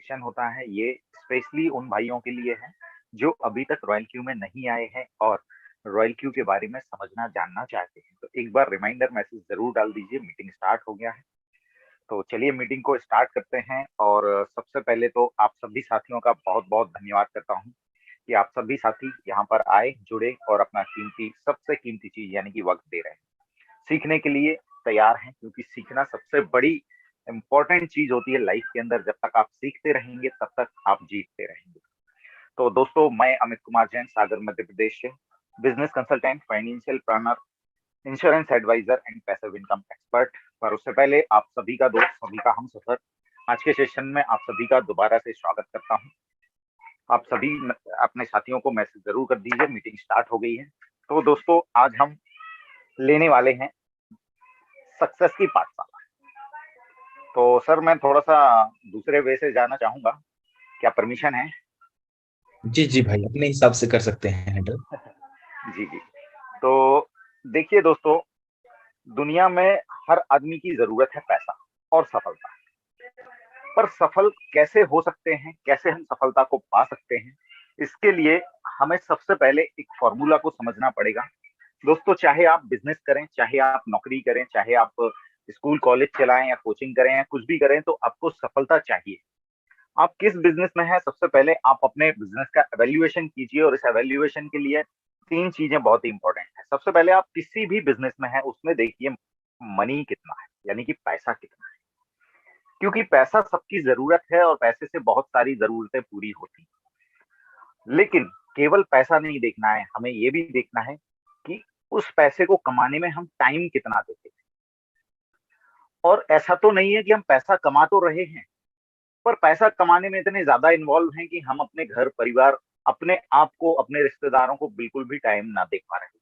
Session होता है ये स्पेशली उन भाइयों के लिए है जो अभी तक रॉयल क्यू में नहीं आए हैं और रॉयल क्यू के बारे में समझना जानना चाहते हैं। तो एक बार रिमाइंडर मैसेज जरूर डाल दीजिए, मीटिंग स्टार्ट हो गया है। तो चलिए मीटिंग को स्टार्ट करते हैं। और सबसे पहले तो आप सभी साथियों का बहुत बहुत धन्यवाद करता हूँ कि आप सभी साथी यहाँ पर आए, जुड़े और अपना कीमती, सबसे कीमती चीज यानी कि वक्त दे रहे हैं, सीखने के लिए तैयार हैं, क्योंकि सीखना सबसे बड़ी इंपॉर्टेंट चीज होती है लाइफ के अंदर। जब तक आप सीखते रहेंगे तब तक आप जीतते रहेंगे। तो दोस्तों, मैं अमित कुमार जैन, सागर मध्य प्रदेश से, business consultant, financial planner, insurance advisor and passive income expert. पर उससे पहले आप सभी का दोस्त, सभी का हम सफर, आज के सेशन में आप सभी का दोबारा से स्वागत करता हूं। आप सभी अपने साथियों को मैसेज जरूर कर दीजिए, मीटिंग स्टार्ट हो गई है। तो दोस्तों, आज हम लेने वाले हैं सक्सेस की पाठशाला। तो सर, मैं थोड़ा सा दूसरे वे से जाना चाहूंगा, क्या परमिशन है? जी जी भाई, अपने हिसाब से कर सकते हैं हैंडल। जी जी। तो देखिए दोस्तों, दुनिया में हर आदमी की जरूरत है पैसा और सफलता। पर सफल कैसे हो सकते हैं, कैसे हम सफलता को पा सकते हैं, इसके लिए हमें सबसे पहले एक फॉर्मूला को समझना पड़ेगा। दोस्तों, चाहे आप बिजनेस करें, चाहे आप नौकरी करें, चाहे आप स्कूल कॉलेज चलाएं या कोचिंग करें या कुछ भी करें, तो आपको सफलता चाहिए। आप किस बिजनेस में हैं, सबसे पहले आप अपने बिजनेस का एवेल्युएशन कीजिए। और इस एवेल्युएशन के लिए तीन चीजें बहुत ही इंपॉर्टेंट है। सबसे पहले आप किसी भी बिजनेस में हैं उसमें देखिए मनी कितना है, यानी कि पैसा कितना है। क्योंकि पैसा सबकी जरूरत है और पैसे से बहुत सारी जरूरतें पूरी होती हैं। लेकिन केवल पैसा नहीं देखना है, हमें ये भी देखना है कि उस पैसे को कमाने में हम टाइम कितना देते हैं। और ऐसा तो नहीं है कि हम पैसा कमा तो रहे हैं, पर पैसा कमाने में इतने ज्यादा इन्वॉल्व हैं कि हम अपने घर परिवार, अपने आप को, अपने रिश्तेदारों को बिल्कुल भी टाइम ना दे पा रहे।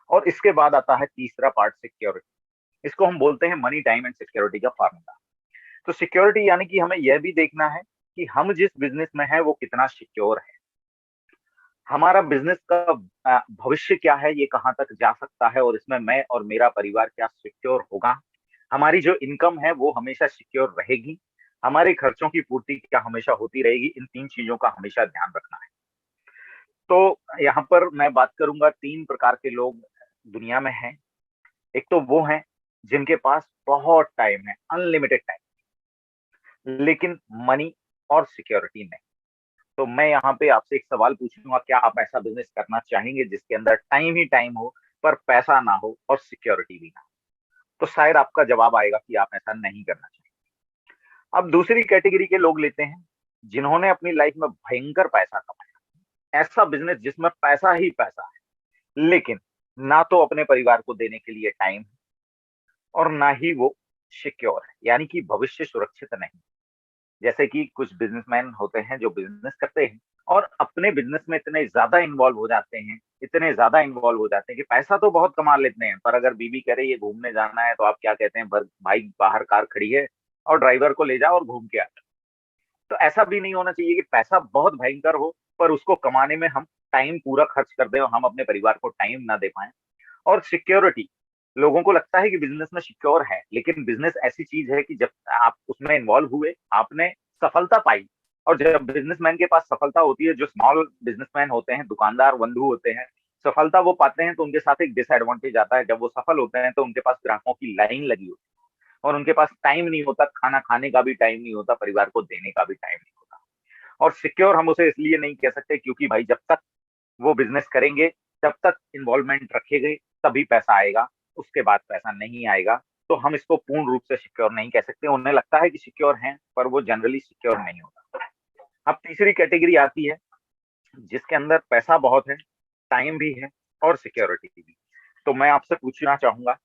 और इसके बाद आता है तीसरा पार्ट, सिक्योरिटी। इसको हम बोलते हैं मनी, टाइम एंड सिक्योरिटी का फार्मूला। तो सिक्योरिटी यानी कि हमें यह भी देखना है कि हम जिस बिजनेस में है वो कितना सिक्योर है। हमारा बिजनेस का भविष्य क्या है, ये कहाँ तक जा सकता है, और इसमें मैं और मेरा परिवार क्या सिक्योर होगा। हमारी जो इनकम है वो हमेशा सिक्योर रहेगी। हमारे खर्चों की पूर्ति क्या हमेशा होती रहेगी। इन तीन चीजों का हमेशा ध्यान रखना है। तो यहाँ पर मैं बात करूंगा, तीन प्रकार के लोग दुनिया में हैं। एक तो वो हैं जिनके पास बहुत टाइम है, अनलिमिटेड टाइम, लेकिन मनी और सिक्योरिटी नहीं। तो मैं यहाँ पे आपसे एक सवाल पूछूंगा, क्या आप ऐसा बिजनेस करना चाहेंगे जिसके अंदर टाइम ही टाइम हो, पर पैसा ना हो और सिक्योरिटी भी ना हो? तो शायद आपका जवाब आएगा कि आप ऐसा नहीं करना चाहेंगे। अब दूसरी कैटेगरी के लोग लेते हैं जिन्होंने अपनी लाइफ में भयंकर पैसा कमाया, ऐसा बिजनेस जिसमें पैसा ही पैसा है, लेकिन ना तो अपने परिवार को देने के लिए टाइम और ना ही वो सिक्योर है, यानी कि भविष्य सुरक्षित नहीं। जैसे कि कुछ बिजनेसमैन होते हैं जो बिजनेस करते हैं और अपने बिजनेस में इतने ज्यादा इन्वॉल्व हो जाते हैं, इतने ज्यादा इन्वॉल्व हो जाते हैं कि पैसा तो बहुत कमा लेते हैं, पर अगर बीवी कह रही है घूमने जाना है तो आप क्या कहते हैं, भाई बाहर कार खड़ी है और ड्राइवर को ले जाओ और घूम के आ। तो ऐसा भी नहीं होना चाहिए कि पैसा बहुत भयंकर हो पर उसको कमाने में हम टाइम पूरा खर्च कर दें और हम अपने परिवार को टाइम ना दे पाए। और सिक्योरिटी, लोगों को लगता है कि बिजनेस में सिक्योर है, लेकिन बिजनेस ऐसी चीज है कि जब आप उसमें इन्वॉल्व हुए, आपने सफलता पाई, और जब बिजनेसमैन के पास सफलता होती है, जो स्मॉल बिजनेसमैन होते हैं, दुकानदार बंधु होते हैं, सफलता वो पाते हैं तो उनके साथ एक डिसएडवांटेज आता है। जब वो सफल होते हैं तो उनके पास ग्राहकों की लाइन लगी होती है और उनके पास टाइम नहीं होता, खाना खाने का भी टाइम नहीं होता, परिवार को देने का भी टाइम नहीं होता। और सिक्योर हम उसे इसलिए नहीं कह सकते क्योंकि भाई जब तक वो बिजनेस करेंगे, जब तक इन्वॉल्वमेंट रखेंगे, तभी पैसा आएगा, उसके बाद पैसा नहीं आएगा। तो हम इसको पूर्ण रूप से सिक्योर नहीं कह सकते। उन्हें लगता है कि सिक्योर हैं पर वो जनरली सिक्योर नहीं होता। अब तीसरी कैटेगरी आती है जिसके अंदर पैसा बहुत है, टाइम भी है और सिक्योरिटी भी। तो मैं आपसे पूछना चाहूंगा,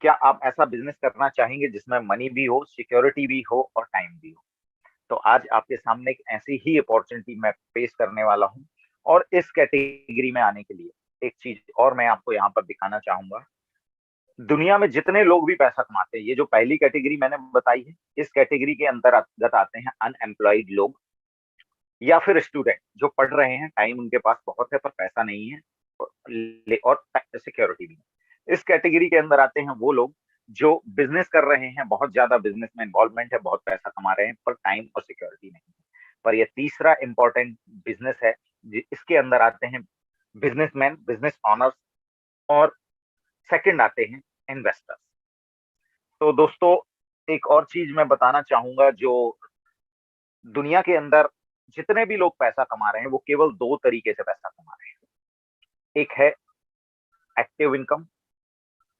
क्या आप ऐसा बिजनेस करना चाहेंगे जिसमें मनी भी हो, सिक्योरिटी भी हो और टाइम भी हो? तो आज आपके सामने एक ऐसी ही अपॉर्चुनिटी मैं पेश करने वाला हूं। और इस कैटेगरी में आने के लिए एक चीज और मैं आपको यहाँ पर दिखाना चाहूंगा। दुनिया में जितने लोग भी पैसा कमाते हैं, ये जो पहली कैटेगरी मैंने बताई है, इस कैटेगरी के अंतर्गत आते हैं अनएम्प्लॉयड लोग या फिर स्टूडेंट जो पढ़ रहे हैं, टाइम उनके पास बहुत है पर पैसा नहीं है, और सिक्योरिटी भी नहीं। इस कैटेगरी के अंदर आते हैं वो लोग जो बिजनेस कर रहे हैं, बहुत ज्यादा बिजनेस में इन्वॉल्वमेंट है, बहुत पैसा कमा रहे हैं, पर टाइम और सिक्योरिटी नहीं है। पर ये तीसरा इंपॉर्टेंट बिजनेस है, इसके अंदर आते हैं बिजनेसमैन, बिजनेस ऑनर्स, और सेकंड आते हैं इन्वेस्टर्स। तो दोस्तों, एक और चीज मैं बताना चाहूंगा, जो दुनिया के अंदर जितने भी लोग पैसा कमा रहे हैं वो केवल दो तरीके से पैसा कमा रहे हैं। एक है एक्टिव इनकम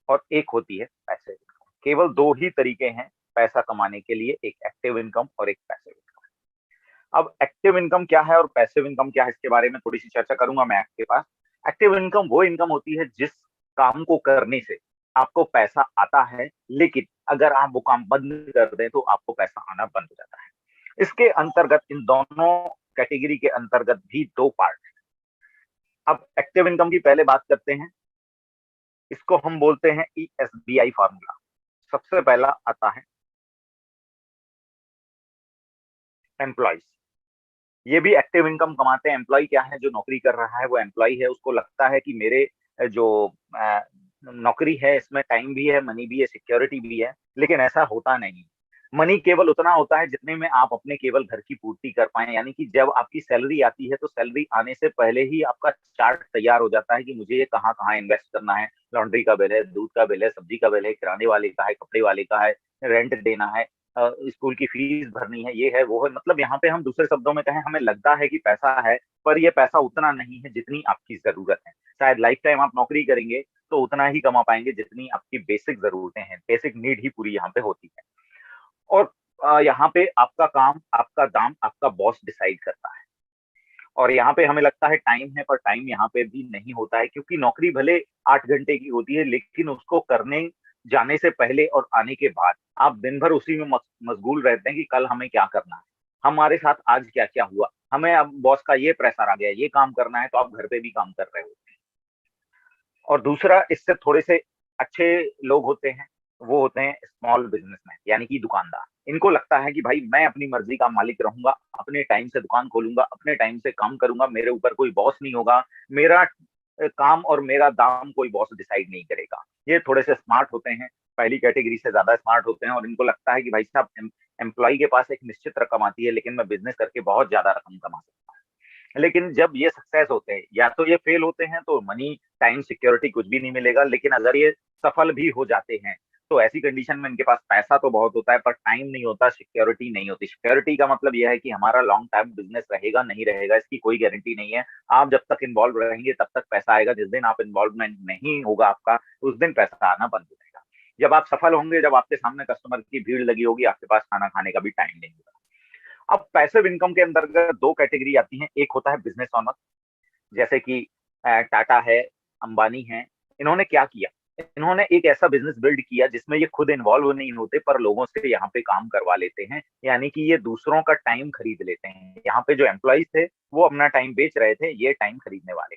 और एक होती है पैसिव इनकम। केवल दो ही तरीके हैं पैसा कमाने के लिए, एक एक्टिव इनकम और एक पैसिव इनकम। अब एक्टिव इनकम क्या है और पैसिव इनकम क्या है, इसके बारे में थोड़ी सी चर्चा करूंगा मैं आपके पास। एक्टिव इनकम वो इनकम होती है जिस काम को करने से आपको पैसा आता है, लेकिन अगर आप वो काम बंद कर दें तो आपको पैसा आना बंद हो जाता है। इसके अंतर्गत, इन दोनों कैटेगरी के अंतर्गत भी दो पार्ट हैं। अब एक्टिव इनकम की पहले बात करते हैं। इसको हम बोलते हैं ESBI फार्मूला। सबसे पहला आता है एम्प्लॉइज। ये भी एक्टिव इनकम कमाते हैं। एम्प्लॉय क्या है, जो नौकरी कर रहा है वो एम्प्लॉय है, उसको लगता है कि मेरे जो नौकरी है इसमें टाइम भी है, मनी भी है, सिक्योरिटी भी है, लेकिन ऐसा होता नहीं। मनी केवल उतना होता है जितने में आप अपने केवल घर की पूर्ति कर पाए। यानी कि जब आपकी सैलरी आती है तो सैलरी आने से पहले ही आपका चार्ट तैयार हो जाता है कि मुझे ये कहाँ कहाँ इन्वेस्ट करना है। लॉन्ड्री का बिल है, दूध का बिल है, सब्जी का बिल है, किराने वाले का है, कपड़े वाले का है, रेंट देना है, स्कूल की फीस भरनी है, ये है वो है। मतलब यहाँ पे हम दूसरे शब्दों में कहें, हमें लगता है कि पैसा है, पर ये पैसा उतना नहीं है जितनी आपकी जरूरत है। शायद लाइफ टाइम आप नौकरी करेंगे तो उतना ही कमा पाएंगे जितनी आपकी बेसिक जरूरतें हैं, बेसिक नीड ही पूरी यहाँ पे होती है। और यहाँ पे आपका काम, आपका दाम, आपका बॉस डिसाइड करता है। और यहाँ पे हमें लगता है टाइम है, पर टाइम यहाँ पे भी नहीं होता है, क्योंकि नौकरी भले 8 घंटे की होती है, लेकिन उसको करने जाने से पहले और आने के बाद आप दिन भर उसी में मशगूल रहते हैं कि कल हमें क्या करना है, हमारे साथ आज क्या क्या हुआ, हमें अब बॉस का ये प्रेशर आ गया, ये काम करना है, तो आप घर पे भी काम कर रहे होते हैं। और दूसरा, इससे थोड़े से अच्छे लोग होते हैं, वो होते हैं स्मॉल बिजनेसमैन, यानी कि दुकानदार। इनको लगता है कि भाई मैं अपनी मर्जी का मालिक रहूंगा, अपने टाइम से दुकान खोलूंगा, अपने टाइम से काम करूंगा, मेरे ऊपर कोई बॉस नहीं होगा, मेरा काम और मेरा दाम कोई बॉस डिसाइड नहीं करेगा। ये थोड़े से स्मार्ट होते हैं, पहली कैटेगरी से ज्यादा स्मार्ट होते हैं, और इनको लगता है कि भाई साहब, एम्प्लॉय के पास एक निश्चित रकम आती है, लेकिन मैं बिजनेस करके बहुत ज्यादा रकम कमा सकता हूँ। लेकिन जब ये सक्सेस होते हैं, या तो ये फेल होते हैं तो मनी, टाइम, सिक्योरिटी कुछ भी नहीं मिलेगा, लेकिन अगर ये सफल भी हो जाते हैं तो ऐसी कंडीशन में इनके पास पैसा तो बहुत होता है, पर टाइम नहीं होता, सिक्योरिटी नहीं होती। सिक्योरिटी का मतलब यह है कि हमारा लॉन्ग टाइम बिजनेस रहेगा नहीं रहेगा इसकी कोई गारंटी नहीं है। आप जब तक इन्वॉल्व रहेंगे तब तक पैसा आएगा, जिस दिन आप इन्वॉल्वमेंट नहीं होगा आपका, उस दिन पैसा आना बंद हो जाएगा। जब आप सफल होंगे, जब आपके सामने कस्टमर की भीड़ लगी होगी, आपके पास खाना खाने का भी टाइम नहीं होगा। अब पैसिव इनकम के अंतर्गत दो कैटेगरी आती हैं। एक होता है बिजनेस ऑनर, जैसे कि टाटा है, अंबानी है। इन्होंने क्या किया, इन्होंने एक ऐसा बिजनेस बिल्ड किया जिसमें ये खुद इन्वॉल्व नहीं होते, पर लोगों से यहाँ पे काम करवा लेते हैं। यानी कि ये दूसरों का टाइम खरीद लेते हैं। यहाँ पे जो एम्प्लॉइज थे वो अपना टाइम बेच रहे थे, ये टाइम खरीदने वाले।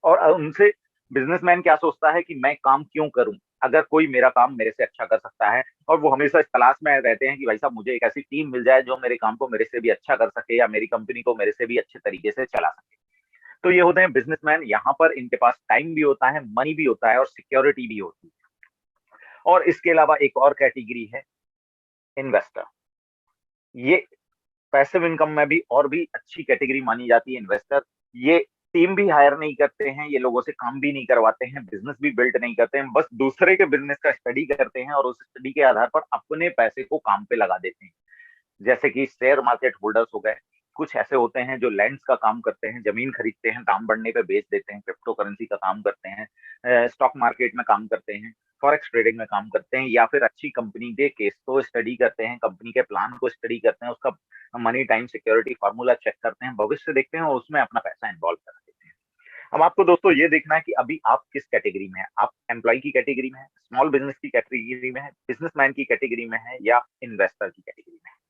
और उनसे बिजनेसमैन क्या सोचता है कि मैं काम क्यों करूं, अगर कोई मेरा काम मेरे से अच्छा कर सकता है। और वो हमेशा इस तलाश में रहते हैं कि भाई साहब, मुझे एक ऐसी टीम मिल जाए जो मेरे काम को मेरे से भी अच्छा कर सके, या मेरी कंपनी को मेरे से भी अच्छे तरीके से चला सके। तो ये होते हैं बिजनेसमैन। यहाँ पर इनके पास टाइम भी होता है, मनी भी होता है, और सिक्योरिटी भी होती है। और इसके अलावा एक और कैटेगरी है इन्वेस्टर। ये पैसिव इनकम में भी और भी अच्छी कैटेगरी मानी जाती है इन्वेस्टर। ये टीम भी हायर नहीं करते हैं, ये लोगों से काम भी नहीं करवाते हैं, बिजनेस भी बिल्ड नहीं करते हैं, बस दूसरे के बिजनेस का स्टडी करते हैं और उस स्टडी के आधार पर अपने पैसे को काम पे लगा देते हैं। जैसे कि शेयर मार्केट होल्डर्स हो गए, कुछ ऐसे होते हैं जो लैंड्स का काम करते हैं, जमीन खरीदते हैं, दाम बढ़ने पे बेच देते हैं, क्रिप्टो करेंसी का काम करते हैं, स्टॉक मार्केट में काम करते हैं, फॉरेक्स ट्रेडिंग में काम करते हैं, या फिर अच्छी कंपनी के केस को स्टडी करते हैं, कंपनी के प्लान को स्टडी करते हैं, उसका money time security formula check करते हैं, भविष्य देखते हैं और उसमें अपना पैसा इन्वॉल्व कर देते हैं। अब आपको दोस्तों ये देखना है कि अभी आप किस कैटेगरी में है। आप एम्प्लॉय की कैटेगरी में है, स्मॉल बिजनेस की कैटेगरी में है, बिजनेसमैन की कैटेगरी में है, या इन्वेस्टर की कैटेगरी में है।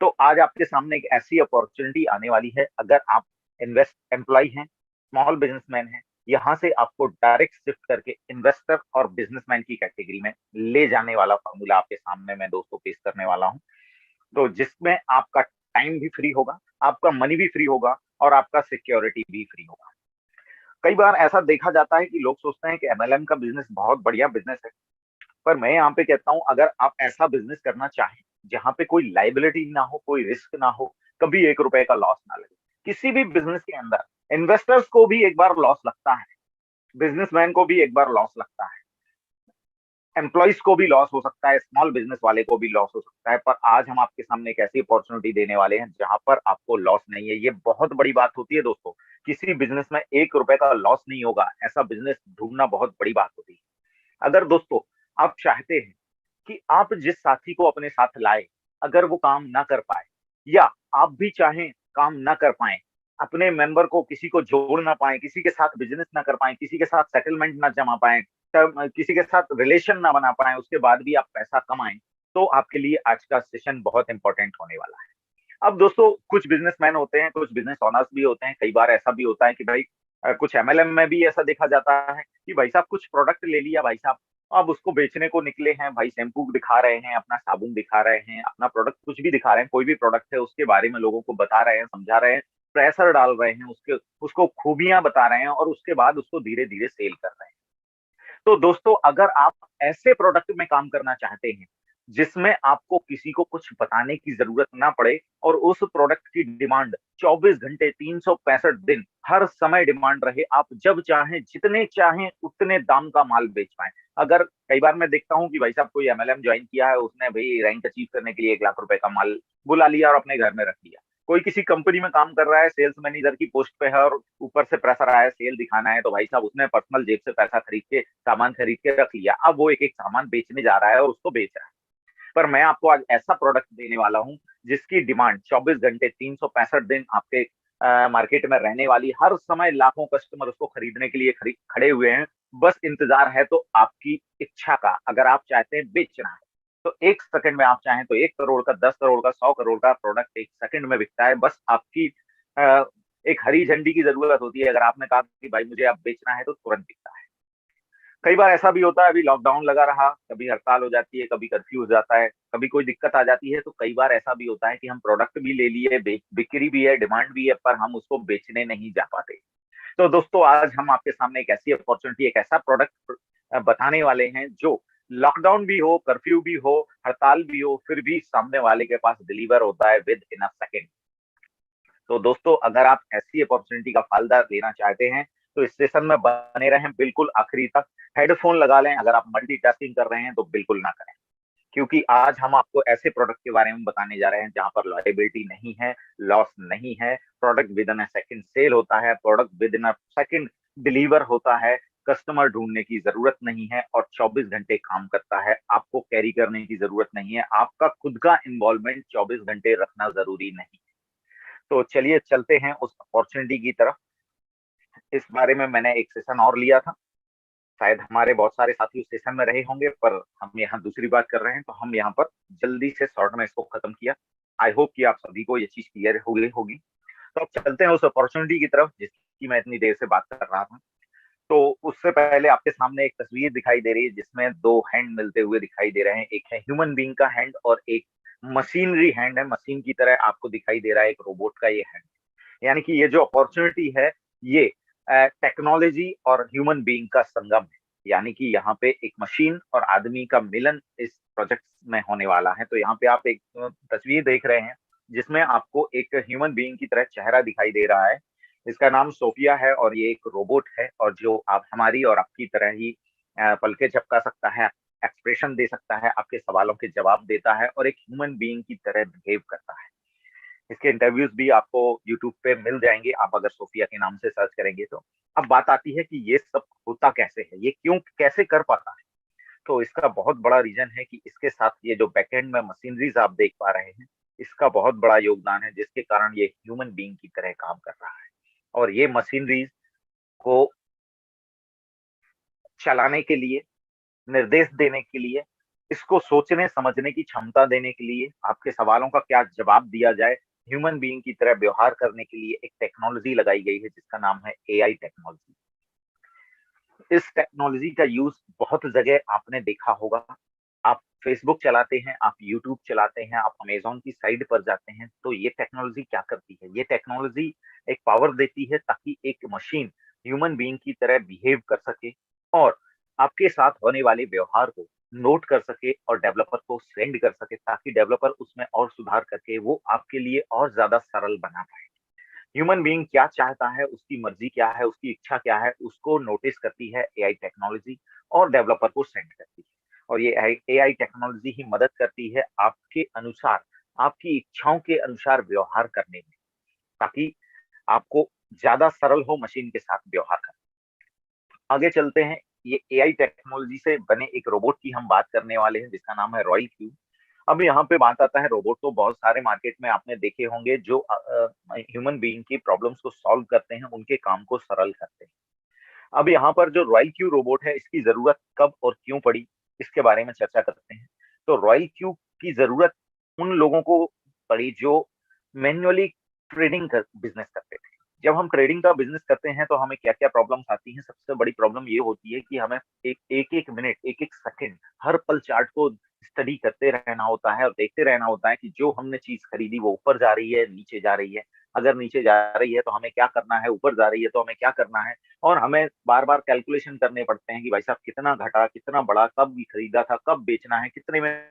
तो आज आपके सामने एक ऐसी अपॉर्चुनिटी आने वाली है, अगर आप इन्वेस्ट एम्प्लॉय हैं, स्मॉल बिजनेसमैन हैं, यहां से आपको डायरेक्ट शिफ्ट करके इन्वेस्टर और बिजनेसमैन की कैटेगरी में ले जाने वाला फॉर्मूला आपके सामने मैं दोस्तों पेश करने वाला हूं। तो जिसमें आपका टाइम भी फ्री होगा, आपका मनी भी फ्री होगा, और आपका सिक्योरिटी भी फ्री होगा। कई बार ऐसा देखा जाता है कि लोग सोचते हैं कि MLM का बिजनेस बहुत बढ़िया बिजनेस है, पर मैं यहाँ पे कहता हूँ, अगर आप ऐसा बिजनेस करना चाहें जहां पे कोई लाइबिलिटी ना हो, कोई रिस्क ना हो, कभी 1 रुपए का लॉस ना लगे। किसी भी बिजनेस के अंदर इन्वेस्टर्स को भी एक बार लॉस लगता है, बिजनेसमैन को भी एक बार लॉस लगता है, एम्प्लॉइज को भी लॉस हो सकता है, स्मॉल बिजनेस वाले को भी लॉस हो सकता है। पर आज हम आपके सामने एक ऐसी अपॉर्चुनिटी देने वाले हैं जहां पर आपको लॉस नहीं है। ये बहुत बड़ी बात होती है दोस्तों, किसी बिजनेस में 1 रुपए का लॉस नहीं होगा, ऐसा बिजनेस ढूंढना बहुत बड़ी बात होती है। अगर दोस्तों आप चाहते हैं कि आप जिस साथी को अपने साथ लाए, अगर वो काम ना कर पाए, या आप भी चाहें काम ना कर पाए, अपने मेंबर को किसी को जोड़ ना पाए, किसी के साथ बिजनेस ना कर पाए, किसी के साथ सेटलमेंट ना जमा पाए, तब किसी के साथ रिलेशन ना बना पाए, उसके बाद भी आप पैसा कमाएं, तो आपके लिए आज का सेशन बहुत इंपॉर्टेंट होने वाला है। अब दोस्तों कुछ बिजनेसमैन होते हैं, कुछ बिजनेस ऑनर्स भी होते हैं, कई बार ऐसा भी होता है कि भाई कुछ एमएलएम में भी ऐसा देखा जाता है कि भाई साहब कुछ प्रोडक्ट ले लिया भाई साहब, अब उसको बेचने को निकले हैं भाई, शैम्पू दिखा रहे हैं, अपना साबुन दिखा रहे हैं, अपना प्रोडक्ट कुछ भी दिखा रहे हैं, कोई भी प्रोडक्ट है उसके बारे में लोगों को बता रहे हैं, समझा रहे हैं, प्रेशर डाल रहे हैं, उसके उसको खूबियां बता रहे हैं और उसके बाद उसको धीरे धीरे सेल कर रहे हैं। तो दोस्तों अगर आप ऐसे प्रोडक्ट में काम करना चाहते हैं जिसमें आपको किसी को कुछ बताने की जरूरत ना पड़े और उस प्रोडक्ट की डिमांड 24 घंटे 365 दिन हर समय डिमांड रहे, आप जब चाहें जितने चाहें उतने दाम का माल बेच पाए। अगर कई बार मैं देखता हूं कि भाई साहब कोई एमएलएम ज्वाइन किया है, उसने भाई रैंक अचीव करने के लिए 1 लाख रुपए का माल बुला लिया और अपने घर में रख लिया। कोई किसी कंपनी में काम कर रहा है, सेल्स मैनेजर की पोस्ट पे है और ऊपर से प्रेशर आया सेल दिखाना है, तो भाई साहब उसने पर्सनल जेब से पैसा खरीद के सामान खरीद के रख लिया, अब वो एक एक सामान बेचने जा रहा है और उसको बेच रहा है। पर मैं आपको आज ऐसा प्रोडक्ट देने वाला हूं जिसकी डिमांड 24 घंटे 365 दिन आपके मार्केट में रहने वाली, हर समय लाखों कस्टमर उसको खरीदने के लिए खड़े हुए हैं। बस इंतजार है तो आपकी इच्छा का, अगर आप चाहते हैं बेचना है तो 1 सेकंड में, आप चाहें तो 1 करोड़ का, 10 करोड़ का, 100 करोड़ का प्रोडक्ट 1 सेकंड में बिकता है। बस आपकी अ, एक हरी झंडी की जरूरत होती है, अगर आपने कहा कि भाई मुझे अब बेचना है तो तुरंत बिकता है। कई बार ऐसा भी होता है, अभी लॉकडाउन लगा रहा, कभी हड़ताल हो जाती है, कभी कर्फ्यू हो जाता है, कभी कोई दिक्कत आ जाती है, तो कई बार ऐसा भी होता है कि हम प्रोडक्ट भी ले लिए, बिक्री भी है, डिमांड भी है, पर हम उसको बेचने नहीं जा पाते। तो दोस्तों आज हम आपके सामने एक ऐसी अपॉर्चुनिटी, एक ऐसा प्रोडक्ट बताने वाले हैं जो लॉकडाउन भी हो, कर्फ्यू भी हो, हड़ताल भी हो, फिर भी सामने वाले के पास डिलीवर होता है विद इन अ सेकेंड। तो दोस्तों अगर आप ऐसी अपॉर्चुनिटी का फायदा लेना चाहते हैं तो इस सेशन में बने रहें बिल्कुल आखिरी तक। हेडफोन लगा लें, अगर आप मल्टीटास्किंग कर रहे हैं तो बिल्कुल ना करें, क्योंकि आज हम आपको ऐसे प्रोडक्ट के बारे में बताने जा रहे हैं जहां पर लायबिलिटी नहीं है, लॉस नहीं है, product within a second sale होता है, product within a second deliver होता है, कस्टमर ढूंढने की जरूरत नहीं है और 24 घंटे काम करता है, आपको कैरी करने की जरूरत नहीं है, आपका खुद का इन्वॉल्वमेंट 24 घंटे रखना जरूरी नहीं। तो चलिए चलते हैं उस अपॉर्चुनिटी की तरफ। इस बारे में मैंने एक सेशन और लिया था, शायद हमारे बहुत सारे साथी उस सेशन में रहे होंगे, पर हम यहाँ दूसरी बात कर रहे हैं तो हम यहाँ पर जल्दी से शॉर्ट में इसको खत्म किया। आई होप कि आप सभी को ये चीज क्लियर हो गई होगी। तो अब चलते हैं उस अपॉर्चुनिटी की तरफ जिसकी मैं इतनी देर से बात कर रहा था। तो उससे पहले आपके सामने एक तस्वीर दिखाई दे रही है जिसमें दो हैंड मिलते हुए दिखाई दे रहे हैं, एक है ह्यूमन बीइंग का हैंड और एक मशीनरी हैंड है, मशीन की तरह आपको दिखाई दे रहा है एक रोबोट का ये हैंड। यानी कि ये जो अपॉर्चुनिटी है ये टेक्नोलॉजी और ह्यूमन बीइंग का संगम है, यानी कि यहाँ पे एक मशीन और आदमी का मिलन इस प्रोजेक्ट में होने वाला है। तो यहाँ पे आप एक तस्वीर देख रहे हैं जिसमें आपको एक ह्यूमन बीइंग की तरह चेहरा दिखाई दे रहा है। इसका नाम सोफिया है और ये एक रोबोट है और जो आप हमारी और आपकी तरह ही पलके झपका सकता है, एक्सप्रेशन दे सकता है, आपके सवालों के जवाब देता है और एक ह्यूमन बीइंग की तरह बिहेव करता है। इसके इंटरव्यूज भी आपको यूट्यूब पे मिल जाएंगे, आप अगर सोफिया के नाम से सर्च करेंगे तो। अब बात आती है कि ये सब होता कैसे है, ये क्यों कैसे कर पाता है। तो इसका बहुत बड़ा रीजन है कि इसके साथ ये जो बैकएंड में मशीनरीज आप देख पा रहे हैं, इसका बहुत बड़ा योगदान है जिसके कारण ये ह्यूमन बीइंग की तरह काम कर रहा है। और ये मशीनरीज को चलाने के लिए, निर्देश देने के लिए, इसको सोचने समझने की क्षमता देने के लिए, आपके सवालों का क्या जवाब दिया जाए, ह्यूमन बीइंग की तरह व्यवहार करने के लिए एक टेक्नोलॉजी लगाई गई है जिसका नाम है एआई टेक्नोलॉजी। इस टेक्नोलॉजी का यूज बहुत जगह आपने देखा होगा। आप फेसबुक चलाते हैं, आप यूट्यूब चलाते हैं, आप अमेजोन की साइट पर जाते हैं, तो ये टेक्नोलॉजी क्या करती है, ये टेक्नोलॉजी एक पावर देती है ताकि एक मशीन ह्यूमन बीइंग की तरह बिहेव कर सके और आपके साथ होने वाले व्यवहार को नोट कर सके और डेवलपर को सेंड कर सके, ताकि डेवलपर उसमें और सुधार करके वो आपके लिए और ज्यादा सरल बना पाए। ह्यूमन बीइंग क्या चाहता है, उसकी मर्जी क्या है, उसकी इच्छा क्या है, उसको नोटिस करती है एआई टेक्नोलॉजी और डेवलपर को सेंड करती है। और ये एआई टेक्नोलॉजी ही मदद करती है आपके अनुसार, आपकी इच्छाओं के अनुसार व्यवहार करने में, ताकि आपको ज्यादा सरल हो मशीन के साथ व्यवहार करना। आगे चलते हैं, ये एआई टेक्नोलॉजी से बने एक रोबोट की हम बात करने वाले हैं, जिसका नाम है रॉयल क्यू। अब यहाँ पे बात आता है, रोबोट तो बहुत सारे मार्केट में आपने देखे होंगे जो ह्यूमन बीइंग की प्रॉब्लम्स को सॉल्व करते हैं, उनके काम को सरल करते हैं। अब यहाँ पर जो रॉयल क्यू रोबोट है, इसकी जरूरत कब और क्यों पड़ी, इसके बारे में चर्चा करते हैं। तो रॉयल क्यू की जरूरत उन लोगों को पड़ी जो मैन्युअली ट्रेडिंग कर बिजनेस करते थे। जब हम ट्रेडिंग का बिजनेस करते हैं तो हमें क्या क्या प्रॉब्लम्स आती हैं। सबसे बड़ी प्रॉब्लम ये होती है कि हमें एक मिनट, एक एक सेकंड, हर पल चार्ट को स्टडी करते रहना होता है और देखते रहना होता है कि जो हमने चीज खरीदी वो ऊपर जा रही है, नीचे जा रही है। अगर नीचे जा रही है तो हमें क्या करना है, ऊपर जा रही है तो हमें क्या करना है। और हमें बार बार कैलकुलेशन करने पड़ते हैं कि भाई साहब कितना घटा, कितना बढ़ा, कब भी खरीदा था, कब बेचना है, कितने में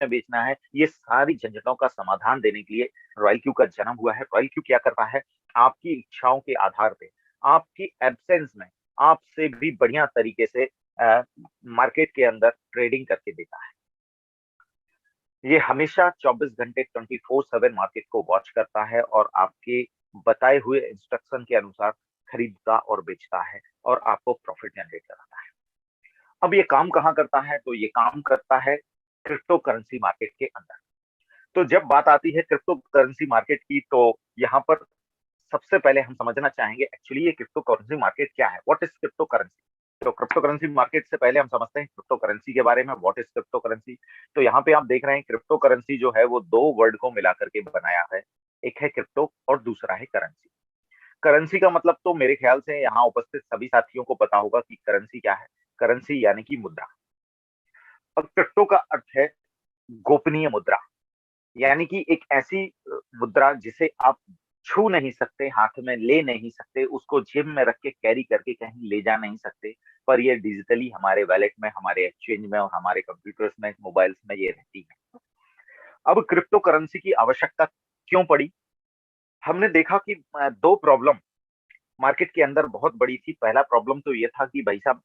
बेचना है। ये सारी झंझटों का समाधान देने के लिए रॉयल क्यू का जन्म हुआ है। रॉयल क्यू क्या करता है, आपकी इच्छाओं के आधार पे, आपकी एब्सेंस में आपसे भी बढ़िया तरीके से मार्केट के अंदर ट्रेडिंग करके देता है। ये हमेशा 24 घंटे 24/7 मार्केट को वॉच करता है और आपके बताए हुए इंस्ट्रक्शन के अनुसार खरीदता और बेचता है और आपको प्रॉफिट जनरेट कराता है। अब ये काम कहाँ करता है, तो ये काम करता है क्रिप्टो करेंसी मार्केट के अंदर। तो जब बात आती है क्रिप्टो करेंसी मार्केट की, तो यहाँ पर सबसे पहले हम समझना चाहेंगे एक्चुअली ये क्रिप्टो करेंसी मार्केट क्या है, व्हाट इज क्रिप्टो करेंसी। तो क्रिप्टो करेंसी मार्केट से पहले हम समझते हैं क्रिप्टो करेंसी के बारे में, व्हाट इज क्रिप्टो करेंसी। तो यहाँ पे आप देख रहे हैं क्रिप्टो करेंसी जो है वो दो वर्ड को मिलाकर के बनाया है, एक है क्रिप्टो और दूसरा है करेंसी। करेंसी का मतलब तो मेरे ख्याल से यहाँ उपस्थित सभी साथियों को पता होगा कि करेंसी क्या है। करेंसी यानी कि मुद्रा। और क्रिप्टो का अर्थ है गोपनीय मुद्रा, यानी कि एक ऐसी मुद्रा जिसे आप छू नहीं सकते, हाथ में ले नहीं सकते, उसको जेब में रख के कैरी करके कहीं ले जा नहीं सकते, पर ये डिजिटली हमारे वैलेट में, हमारे एक्सचेंज में और हमारे कंप्यूटर्स में, मोबाइल्स में ये रहती है। अब क्रिप्टो करेंसी की आवश्यकता क्यों पड़ी, हमने देखा कि दो प्रॉब्लम मार्केट के अंदर बहुत बड़ी थी। पहला प्रॉब्लम तो ये था कि भाई साहब,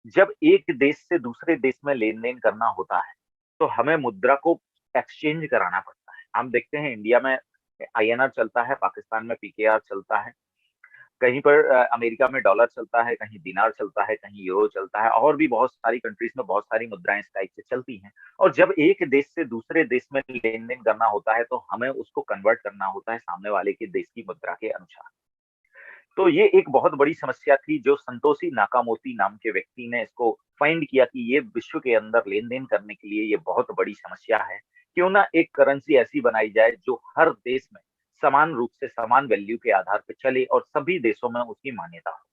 जब एक देश से दूसरे देश में लेन देन करना होता है तो हमें मुद्रा को एक्सचेंज कराना पड़ता है। हम देखते हैं इंडिया में आईएनआर चलता है, पाकिस्तान में पीकेआर चलता है, कहीं पर अमेरिका में डॉलर चलता है, कहीं दिनार चलता है, कहीं यूरो चलता है, और भी बहुत सारी कंट्रीज में बहुत सारी मुद्राएं इस टाइप से चलती हैं। और जब एक देश से दूसरे देश में लेन देन करना होता है तो हमें उसको कन्वर्ट करना होता है सामने वाले के देश की मुद्रा के अनुसार। तो ये एक बहुत बड़ी समस्या थी, जो संतोषी नाकामोती नाम के व्यक्ति ने इसको फाइंड किया कि ये विश्व के अंदर लेन देन करने के लिए ये बहुत बड़ी समस्या है। क्यों ना एक करेंसी ऐसी बनाई जाए जो हर देश में समान रूप से, समान वैल्यू के आधार पर चले और सभी देशों में उसकी मान्यता हो।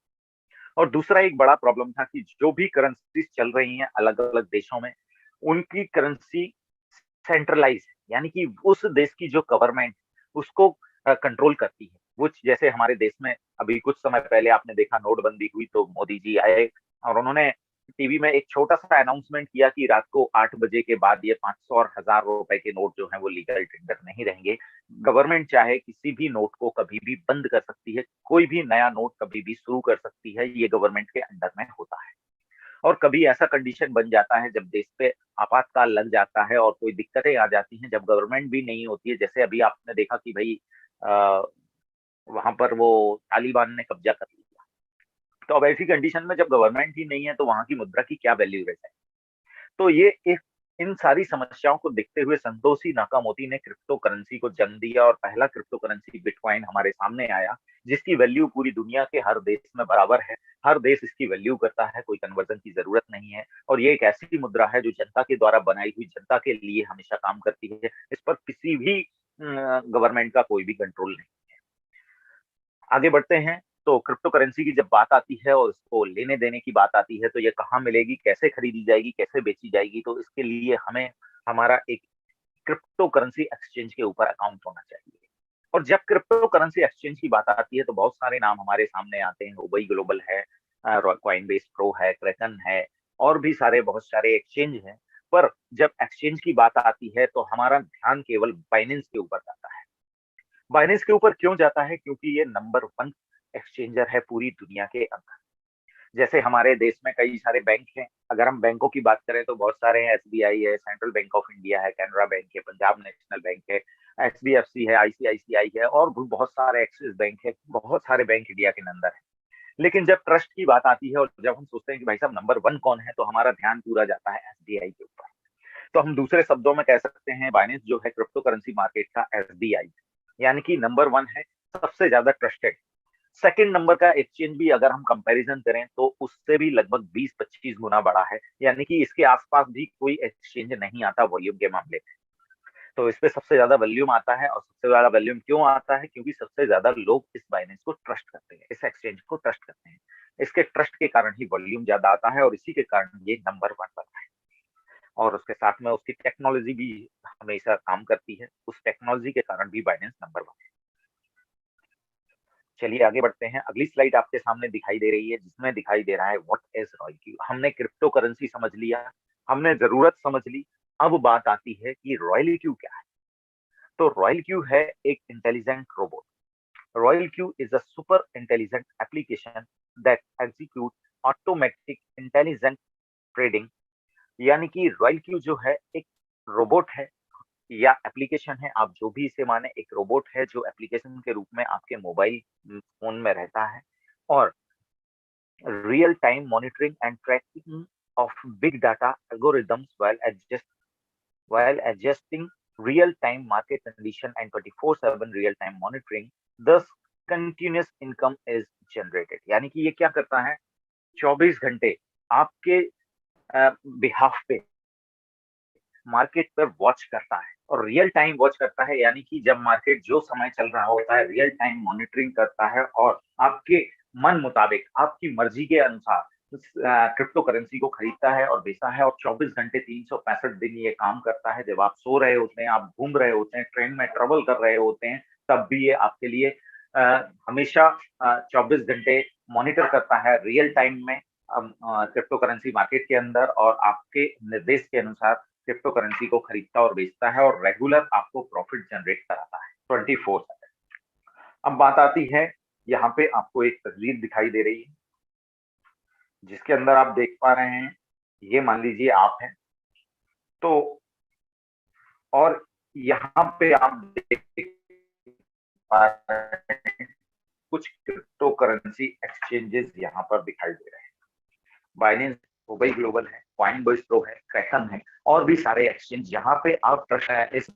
और दूसरा एक बड़ा प्रॉब्लम था कि जो भी करेंसी चल रही हैं अलग अलग देशों में, उनकी करेंसी सेंट्रलाइज है, यानी कि उस देश की जो गवर्नमेंट उसको कंट्रोल करती है। वो जैसे हमारे देश में अभी कुछ समय पहले आपने देखा, नोटबंदी हुई तो मोदी जी आए और उन्होंने टीवी में एक छोटा सा अनाउंसमेंट किया कि रात को 8 बजे के बाद ये 500 और 1000 रुपए के नोट जो है वो लीगल टेंडर नहीं रहेंगे। गवर्नमेंट चाहे किसी भी नोट को कभी भी बंद कर सकती है, कोई भी नया नोट कभी भी शुरू कर सकती है, ये गवर्नमेंट के अंडर में होता है। और कभी ऐसा कंडीशन बन जाता है जब देश पे आपातकाल लग जाता है और कोई दिक्कतें आ जाती हैं, जब गवर्नमेंट भी नहीं होती है, जैसे अभी आपने देखा कि भाई वहां पर वो तालिबान ने कब्जा कर लिया, तो अब ऐसी कंडीशन में जब गवर्नमेंट ही नहीं है तो वहां की मुद्रा की क्या वैल्यू रह जाए। तो ये एक, इन सारी समस्याओं को देखते हुए संतोषी नाकामोती ने क्रिप्टो करेंसी को जन्म दिया और पहला क्रिप्टो करेंसी बिटकॉइन हमारे सामने आया, जिसकी वैल्यू पूरी दुनिया के हर देश में बराबर है। हर देश इसकी वैल्यू करता है, कोई कन्वर्जन की जरूरत नहीं है। और ये एक ऐसी मुद्रा है जो जनता के द्वारा बनाई हुई, जनता के लिए हमेशा काम करती है। इस पर किसी भी गवर्नमेंट का कोई भी कंट्रोल नहीं। आगे बढ़ते हैं, तो क्रिप्टो करेंसी की जब बात आती है और उसको लेने देने की बात आती है, तो ये कहाँ मिलेगी, कैसे खरीदी जाएगी, कैसे बेची जाएगी, तो इसके लिए हमें हमारा एक क्रिप्टो करेंसी एक्सचेंज के ऊपर अकाउंट होना चाहिए। और जब क्रिप्टो करेंसी एक्सचेंज की बात आती है तो बहुत सारे नाम हमारे सामने आते हैं। उबई ग्लोबल है, कॉइनबेस प्रो है, क्रैकन है, और भी सारे बहुत सारे एक्सचेंज हैं, पर जब एक्सचेंज की बात आती है तो हमारा ध्यान केवल बाइनेंस के ऊपर जाता है। बाइनेंस के ऊपर क्यों जाता है? क्योंकि ये नंबर वन एक्सचेंजर है पूरी दुनिया के अंदर। जैसे हमारे देश में कई सारे बैंक हैं, अगर हम बैंकों की बात करें तो बहुत सारे हैं। एसबीआई है, सेंट्रल बैंक ऑफ इंडिया है, कैनरा बैंक है, पंजाब नेशनल बैंक है, एचडीएफसी है, आईसीआईसीआई है, और भी बहुत सारे एक्सिस बैंक है। बहुत सारे बैंक इंडिया के अंदर है। लेकिन जब ट्रस्ट की बात आती है और जब हम सोचते हैं कि भाई साहब नंबर वन कौन है, तो हमारा ध्यान पूरा जाता है एसबीआई के ऊपर। तो हम दूसरे शब्दों में कह सकते हैं बाइनेंस जो है क्रिप्टो करेंसी मार्केट का एसबीआई, यानी कि नंबर वन है, सबसे ज्यादा ट्रस्टेड। सेकंड नंबर का एक्सचेंज भी अगर हम कंपैरिजन करें तो उससे भी लगभग 20-25 गुना बड़ा है, यानी कि इसके आसपास भी कोई एक्सचेंज नहीं आता वॉल्यूम के मामले में। तो इस पे सबसे ज्यादा वॉल्यूम आता है, और सबसे ज्यादा वॉल्यूम क्यों आता है? क्योंकि सबसे ज्यादा लोग इस बाइनेंस को ट्रस्ट करते हैं, इस एक्सचेंज को ट्रस्ट करते हैं। इसके ट्रस्ट के कारण ही वॉल्यूम ज्यादा आता है, और इसी के कारण ये नंबर वन बना है। और उसके साथ में उसकी टेक्नोलॉजी भी हमेशा काम करती है, उस टेक्नोलॉजी के कारण भी बाइनेंस नंबर वन है। चलिए आगे बढ़ते हैं। अगली स्लाइड आपके सामने दिखाई दे रही है, जिसमें दिखाई दे रहा है व्हाट इज रॉयल क्यू। हमने क्रिप्टो करेंसी समझ लिया, हमने जरूरत समझ ली। अब बात आती है कि रॉयल क्यू क्या है। तो रॉयल क्यू है एक intelligent robot. Royal Q is a super intelligent application that execute automatic intelligent trading. यानी कि रॉयल क्यू जो है एक रोबोट है या एप्लीकेशन है, आप जो भी इसे माने, एक रोबोट है जो एप्लीकेशन के रूप में आपके मोबाइल फोन में रहता है, और real time monitoring and tracking of big data algorithms while adjusting real-time market condition and 24/7 real-time monitoring, thus continuous income is generated। यानी कि ये क्या करता है? 24 घंटे आपके बिहाफ पे मार्केट पर वॉच करता है, और रियल टाइम वॉच करता है, यानी कि जब मार्केट जो समय चल रहा होता है रियल टाइम मॉनिटरिंग करता है, और आपके मन मुताबिक आपकी मर्जी के अनुसार क्रिप्टो करेंसी को खरीदता है और बेचता है। और 24 घंटे 365 दिन ये काम करता है। जब आप सो रहे होते हैं, आप घूम रहे होते हैं, ट्रेन में ट्रेवल कर रहे होते हैं, तब भी ये आपके लिए हमेशा 24 घंटे मॉनिटर करता है रियल टाइम में क्रिप्टो करेंसी मार्केट के अंदर, और आपके निर्देश के अनुसार क्रिप्टो करेंसी को खरीदता और बेचता है, और रेगुलर आपको प्रॉफिट जनरेट कराता है 24/7। अब बात आती है, यहाँ पे आपको एक तस्वीर दिखाई दे रही है, जिसके अंदर आप देख पा रहे हैं, ये मान लीजिए आप हैं। तो और यहाँ पे आप देख पा रहे हैं कुछ क्रिप्टो करेंसी एक्सचेंजेस यहाँ पर दिखाई दे रहे हैं। बाइनेंस हो गई, ग्लोबल है, कॉइनबेस प्रो है, क्रैकन है, और भी सारे एक्सचेंज। यहाँ पे आप इस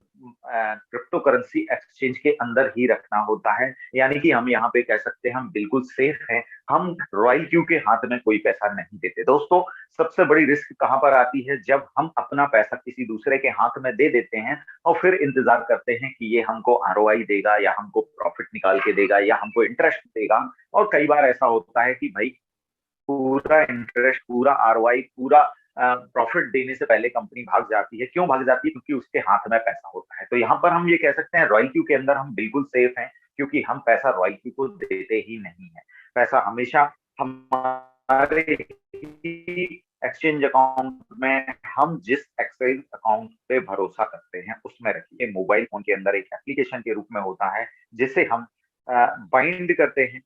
क्रिप्टो करेंसी एक्सचेंज के अंदर ही रखना होता है, यानी कि हम यहाँ पे कह सकते हैं हम बिल्कुल सेफ हैं। हम रॉयल क्यू के हाथ में कोई पैसा नहीं देते। दोस्तों, सबसे बड़ी रिस्क कहाँ पर आती है? जब हम अपना पैसा किसी दूसरे के हाथ में दे देते हैं और फिर इंतजार करते हैं कि ये हमको आरओआई देगा, या हमको प्रॉफिट निकाल के देगा, या हमको इंटरेस्ट देगा। और कई बार ऐसा होता है कि भाई पूरा इंटरेस्ट, पूरा आरओआई, पूरा प्रॉफिट देने से पहले कंपनी भाग जाती है। क्यों भाग जाती है? क्योंकि उसके हाथ में पैसा होता है। तो यहाँ पर हम ये कह सकते हैं रॉयल क्यू के अंदर हम बिल्कुल सेफ हैं, क्योंकि हम पैसा रॉयल क्यू को देते ही नहीं है। पैसा हमेशा हमारे एक्सचेंज अकाउंट में, हम जिस एक्सचेंज अकाउंट पे भरोसा करते हैं उसमें रखिए। मोबाइल फोन के अंदर एक एप्लीकेशन के रूप में होता है, जिसे हम बाइंड करते हैं,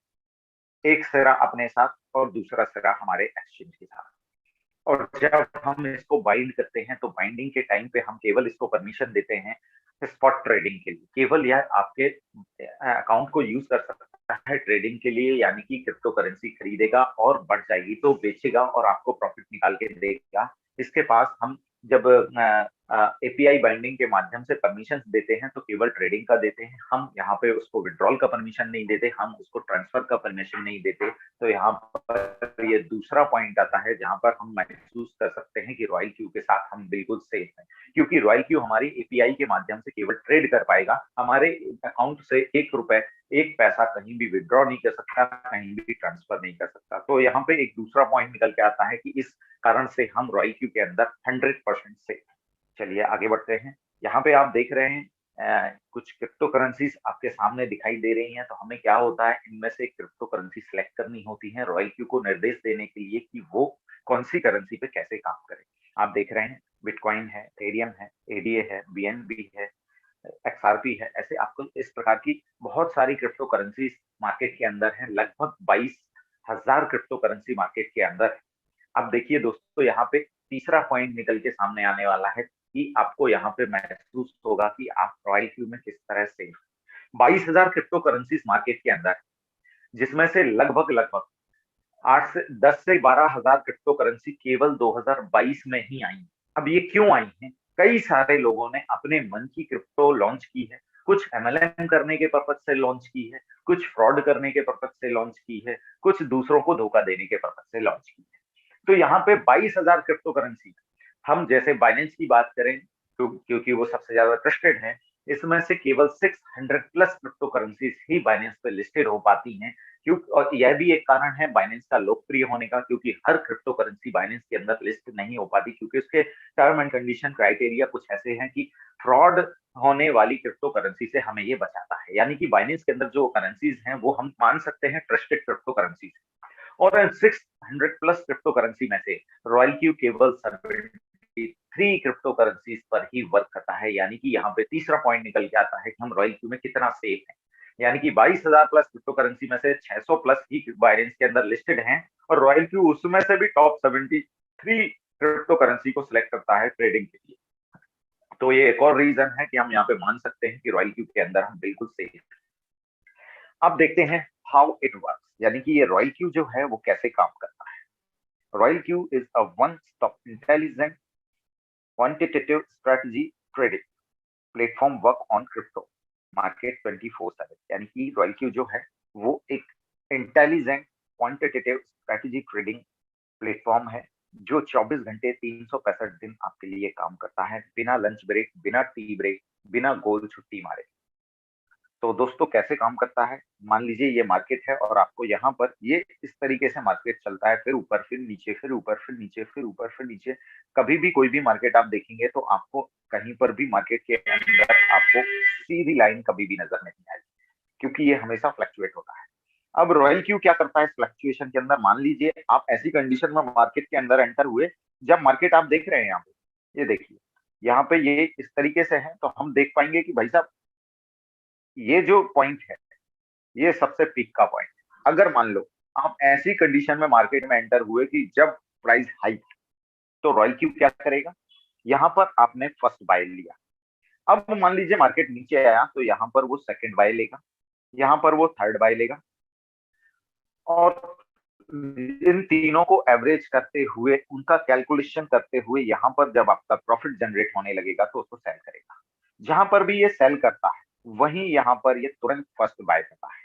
एक सिरा अपने साथ और दूसरा सिरा हमारे एक्सचेंज के साथ। और जब हम इसको बाइंड करते हैं तो बाइंडिंग के टाइम पे हम केवल इसको परमिशन देते हैं स्पॉट ट्रेडिंग के लिए। केवल यह आपके अकाउंट को यूज कर सकता है ट्रेडिंग के लिए, यानी कि क्रिप्टो करेंसी खरीदेगा और बढ़ जाएगी तो बेचेगा और आपको प्रॉफिट निकाल के देगा। इसके पास हम जब एपीआई बाइंडिंग के माध्यम से परमिशन देते हैं तो केवल ट्रेडिंग का देते हैं। हम यहाँ पे उसको विड्रॉल का परमिशन नहीं देते, हम उसको ट्रांसफर का परमिशन नहीं देते। तो यहाँ पर ये दूसरा पॉइंट आता है जहां पर हम महसूस कर सकते हैं कि रॉयल क्यू के साथ हम बिल्कुल सेफ हैं, क्योंकि रॉयल क्यू हमारी एपीआई के माध्यम से केवल ट्रेड कर पाएगा। हमारे अकाउंट से 1 रुपए, 1 पैसा कहीं भी विड्रॉ नहीं कर सकता, कहीं भी ट्रांसफर नहीं कर सकता। तो यहाँ पे एक दूसरा पॉइंट निकल के आता है कि इस कारण से हम रॉयल क्यू के अंदर 100% सेफ। चलिए आगे बढ़ते हैं। यहाँ पे आप देख रहे हैं कुछ क्रिप्टो करेंसीज आपके सामने दिखाई दे रही हैं, तो हमें क्या होता है, इनमें से क्रिप्टो करेंसी सिलेक्ट करनी होती है रॉयल क्यू को निर्देश देने के लिए कि वो कौन सी करेंसी पे कैसे काम करे। आप देख रहे हैं बिटकॉइन है, एथेरियम है, एडीए है, बीएनबी है, एक्सआरपी है, ऐसे आपको इस प्रकार की बहुत सारी क्रिप्टो करेंसी मार्केट के अंदर है। लगभग 22,000 क्रिप्टो करेंसी मार्केट के अंदर है। अब देखिए दोस्तों, यहाँ पे तीसरा पॉइंट निकल के सामने आने वाला है कि आपको यहाँ पे महसूस होगा कि आप रॉयल क्यू में किस तरह से 22,000 क्रिप्टो करेंसी मार्केट के अंदर, जिसमें से लगभग लगभग 10 से 12 हजार क्रिप्टो करेंसी केवल 2022 में ही आई। अब ये क्यों आई हैं? कई सारे लोगों ने अपने मन की क्रिप्टो लॉन्च की है, कुछ एमएलएम करने के पर्पज से लॉन्च की है, कुछ फ्रॉड करने के पर्पज से लॉन्च की है, कुछ दूसरों को धोखा देने के पर्पज से लॉन्च की है। तो यहाँ पे 22,000 क्रिप्टो करेंसी, हम जैसे बाइनेंस की बात करें तो क्योंकि वो सबसे ज्यादा ट्रस्टेड है, इसमें से केवल 600 प्लस क्रिप्टो करेंसीज ही बाइनेंस पे लिस्टेड हो पाती हैं। क्यों? और यह भी एक कारण है बाइनेंस का लोकप्रिय होने का, क्योंकि हर क्रिप्टो करेंसी बाइनेंस के अंदर लिस्ट नहीं हो पाती, क्योंकि उसके टर्म एंड कंडीशन क्राइटेरिया कुछ ऐसे हैं कि फ्रॉड होने वाली क्रिप्टो करेंसी से हमें ये बचाता है। यानी कि बाइनेंस के अंदर जो करेंसीज हैं वो हम मान सकते हैं ट्रस्टेड क्रिप्टो करेंसीज। और 600 प्लस क्रिप्टो करेंसी में से रॉयल क्यू केवल 73 क्रिप्टो करेंसीज पर ही वर्क करता है। यानी कि यहाँ पे तीसरा पॉइंट निकल के आता है कि हम रॉयल क्यू में कितना सेफ है। यानी कि 22,000 प्लस क्रिप्टो करेंसी में से 600 प्लस ही बाइनेंस के अंदर लिस्टेड हैं, और रॉयल क्यू उसमें से भी टॉप 73 क्रिप्टो करेंसी को सिलेक्ट करता है ट्रेडिंग के लिए। तो ये एक और रीजन है कि हम यहाँ पे मान सकते हैं कि रॉयल क्यू के अंदर हम बिल्कुल सेफ हैं। अब देखते हैं हाउ इट वर्क, यानी कि ये रॉयल क्यू जो है वो कैसे काम करता है। Royal Q is a one stop intelligent quantitative strategy trading platform work on crypto market 24/7। यानी कि रॉयल क्यू जो है वो एक intelligent quantitative strategy trading platform है जो 24 घंटे 365 दिन आपके लिए काम करता है, बिना लंच ब्रेक, बिना टी ब्रेक, बिना गोल छुट्टी मारे। तो दोस्तों कैसे काम करता है, मान लीजिए ये मार्केट है और आपको यहाँ पर ये इस तरीके से मार्केट चलता है, फिर ऊपर फिर नीचे, फिर ऊपर फिर नीचे, फिर ऊपर फिर नीचे। कभी भी कोई भी मार्केट आप देखेंगे तो आपको कहीं पर भी मार्केट के अंदर आपको सीधी लाइन कभी भी नजर नहीं आएगी, क्योंकि ये हमेशा फ्लक्चुएट होता है। अब रॉयल क्यू क्या करता है फ्लक्चुएशन के अंदर, मान लीजिए आप ऐसी कंडीशन में मार्केट के अंदर एंटर हुए जब मार्केट आप देख रहे हैं यहाँ पे, ये देखिए यहाँ पे ये इस तरीके से है, तो हम देख पाएंगे कि भाई साहब ये जो पॉइंट है ये सबसे पीक का पॉइंट है। अगर मान लो आप ऐसी कंडीशन में मार्केट में एंटर हुए कि जब प्राइस हाई, तो रॉयल क्यू क्या करेगा, यहाँ पर आपने फर्स्ट बाय लिया। अब मान लीजिए मार्केट नीचे आया तो यहाँ पर वो सेकंड बाय लेगा, यहाँ पर वो थर्ड बाय लेगा, और इन तीनों को एवरेज करते हुए, उनका कैलकुलेशन करते हुए, यहाँ पर जब आपका प्रॉफिट जनरेट होने लगेगा तो उसको सेल करेगा। जहां पर भी ये सेल करता है वहीं यहाँ पर ये तुरंत फर्स्ट बाय करता है।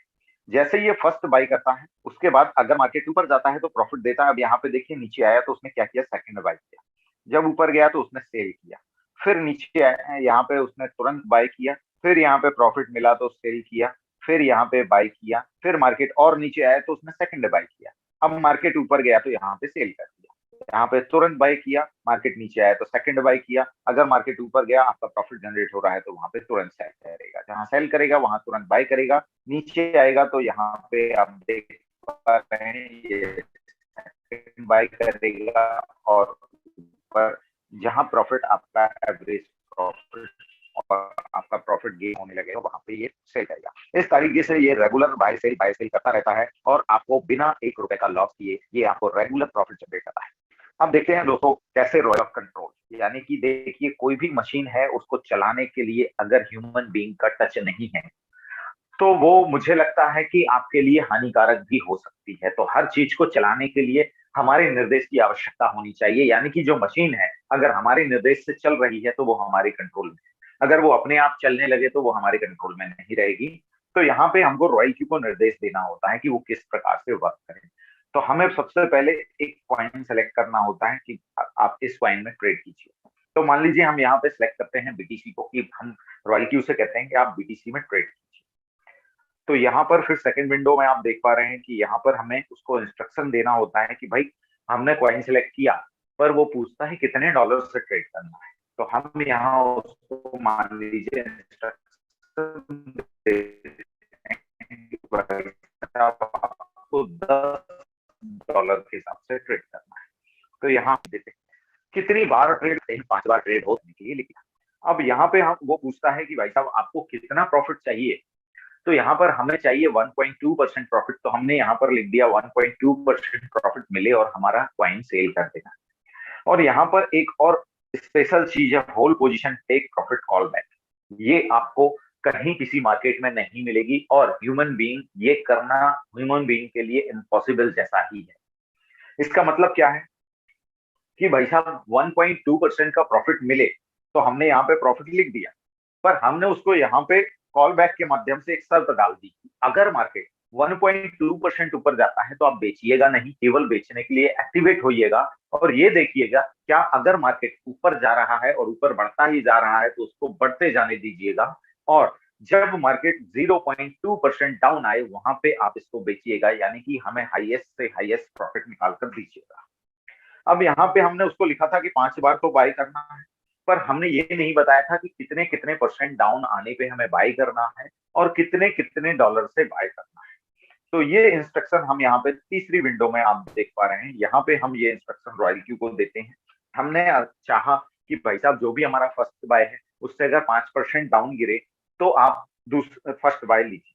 जैसे ये फर्स्ट बाय करता है उसके बाद अगर मार्केट ऊपर जाता है तो प्रॉफिट देता है। अब यहाँ पे देखिए नीचे आया तो उसने क्या किया, सेकंड बाय किया। जब ऊपर गया तो उसने सेल किया, फिर नीचे आया यहाँ पे उसने तुरंत बाय किया, फिर यहाँ पे प्रॉफिट मिला तो सेल किया, फिर यहाँ पे बाय किया, फिर मार्केट और नीचे आया तो उसने सेकंड बाय किया। अब मार्केट ऊपर गया तो यहाँ पे सेल कर दिया, यहाँ पे तुरंत बाय किया, मार्केट नीचे आया तो सेकंड बाय किया। अगर मार्केट ऊपर गया, आपका प्रॉफिट जनरेट हो रहा है तो वहां पे तुरंत सेल करेगा, जहां सेल करेगा वहां तुरंत बाय करेगा। नीचे आएगा तो यहाँ पे आप देख पा रहे हैं ये सेकंड बाय करेगा, और ऊपर जहां प्रॉफिट आपका एवरेज प्रॉफिट और आपका प्रॉफिट गेन होने लगेगा वहां पे ये सेल करेगा। इस तरीके से ये रेगुलर बाय सेल करता रहता है और आपको बिना 1 रुपए का लॉस किए ये आपको रेगुलर प्रॉफिट जनरेट करता है। अब देखते हैं दोस्तों कैसे रॉयल ऑफ कंट्रोल, यानी कि देखिए कोई भी मशीन है उसको चलाने के लिए अगर ह्यूमन बीइंग का टच नहीं है तो वो मुझे लगता है कि आपके लिए हानिकारक भी हो सकती है। तो हर चीज को चलाने के लिए हमारे निर्देश की आवश्यकता होनी चाहिए, यानी कि जो मशीन है अगर हमारे निर्देश से चल रही है तो वो हमारे कंट्रोल में है, अगर वो अपने आप चलने लगे तो वो हमारे कंट्रोल में नहीं रहेगी। तो यहाँ पे हमको रॉयल क्यू को निर्देश देना होता है कि वो किस प्रकार से वर्क करें। तो हमें सबसे पहले एक कॉइन सेलेक्ट करना होता है कि आप इस कॉइन में ट्रेड कीजिए। तो मान लीजिए हम यहाँ पे सिलेक्ट करते हैं बीटीसी को, कि हम रॉयल क्यू से कहते हैं कि आप बीटीसी में ट्रेड कीजिए। तो यहाँ पर फिर सेकंड विंडो में आप देख पा रहे हैं कि यहाँ पर हमें उसको इंस्ट्रक्शन देना होता है कि भाई हमने कॉइन सिलेक्ट किया, पर वो पूछता है कितने डॉलर से ट्रेड करना है। तो हम यहाँ उसको मान लीजिए आपको $10 के हिसाब से ट्रेड करना है। तो यहाँ देते कितनी बार ट्रेड, 5 बार ट्रेड होने के लिए लिखा। अब यहाँ पे हम वो पूछता है कि भाई साहब आपको कितना प्रॉफिट चाहिए, तो यहाँ पर हमें चाहिए 1.2% प्रॉफिट, तो हमने यहाँ पर लिख दिया 1.2% प्रॉफिट मिले और हमारा क्वाइन सेल कर देगा। और यहाँ पर एक और स्पेशल चीज है, hold position take profit call back. ये आपको कहीं किसी मार्केट में नहीं मिलेगी और ह्यूमन बीइंग ये करना ह्यूमन बीइंग के लिए इम्पॉसिबल जैसा ही है। इसका मतलब क्या है कि भाई साहब 1.2% का प्रॉफिट मिले तो हमने यहाँ पे प्रॉफिट लिख दिया, पर हमने उसको यहाँ पे कॉल बैक के माध्यम से एक शर्त डाल दी, अगर मार्केट 1.2% ऊपर जाता है तो आप बेचिएगा नहीं, केवल बेचने के लिए एक्टिवेट होइएगा और ये देखिएगा क्या अगर मार्केट ऊपर जा रहा है और ऊपर बढ़ता ही जा रहा है तो उसको बढ़ते जाने दीजिएगा, और जब मार्केट 0.2% डाउन आए वहां पे आप इसको बेचिएगा, यानी कि हमें हाईएस्ट से हाईएस्ट प्रॉफिट निकाल कर दीजिएगा। अब यहाँ पे हमने उसको लिखा था कि 5 बार तो बाय करना है, पर हमने ये नहीं बताया था कि कितने कितने परसेंट डाउन आने पे हमें बाय करना है और कितने कितने डॉलर से बाय करना है। तो ये इंस्ट्रक्शन हम यहाँ पे तीसरी विंडो में आप देख पा रहे हैं, यहाँ पे हम ये इंस्ट्रक्शन रॉयल क्यू को देते हैं। हमने चाहा कि भाई साहब जो भी हमारा फर्स्ट बाय है उससे अगर 5% डाउन गिरे तो आप फर्स्ट बाय लीजिए,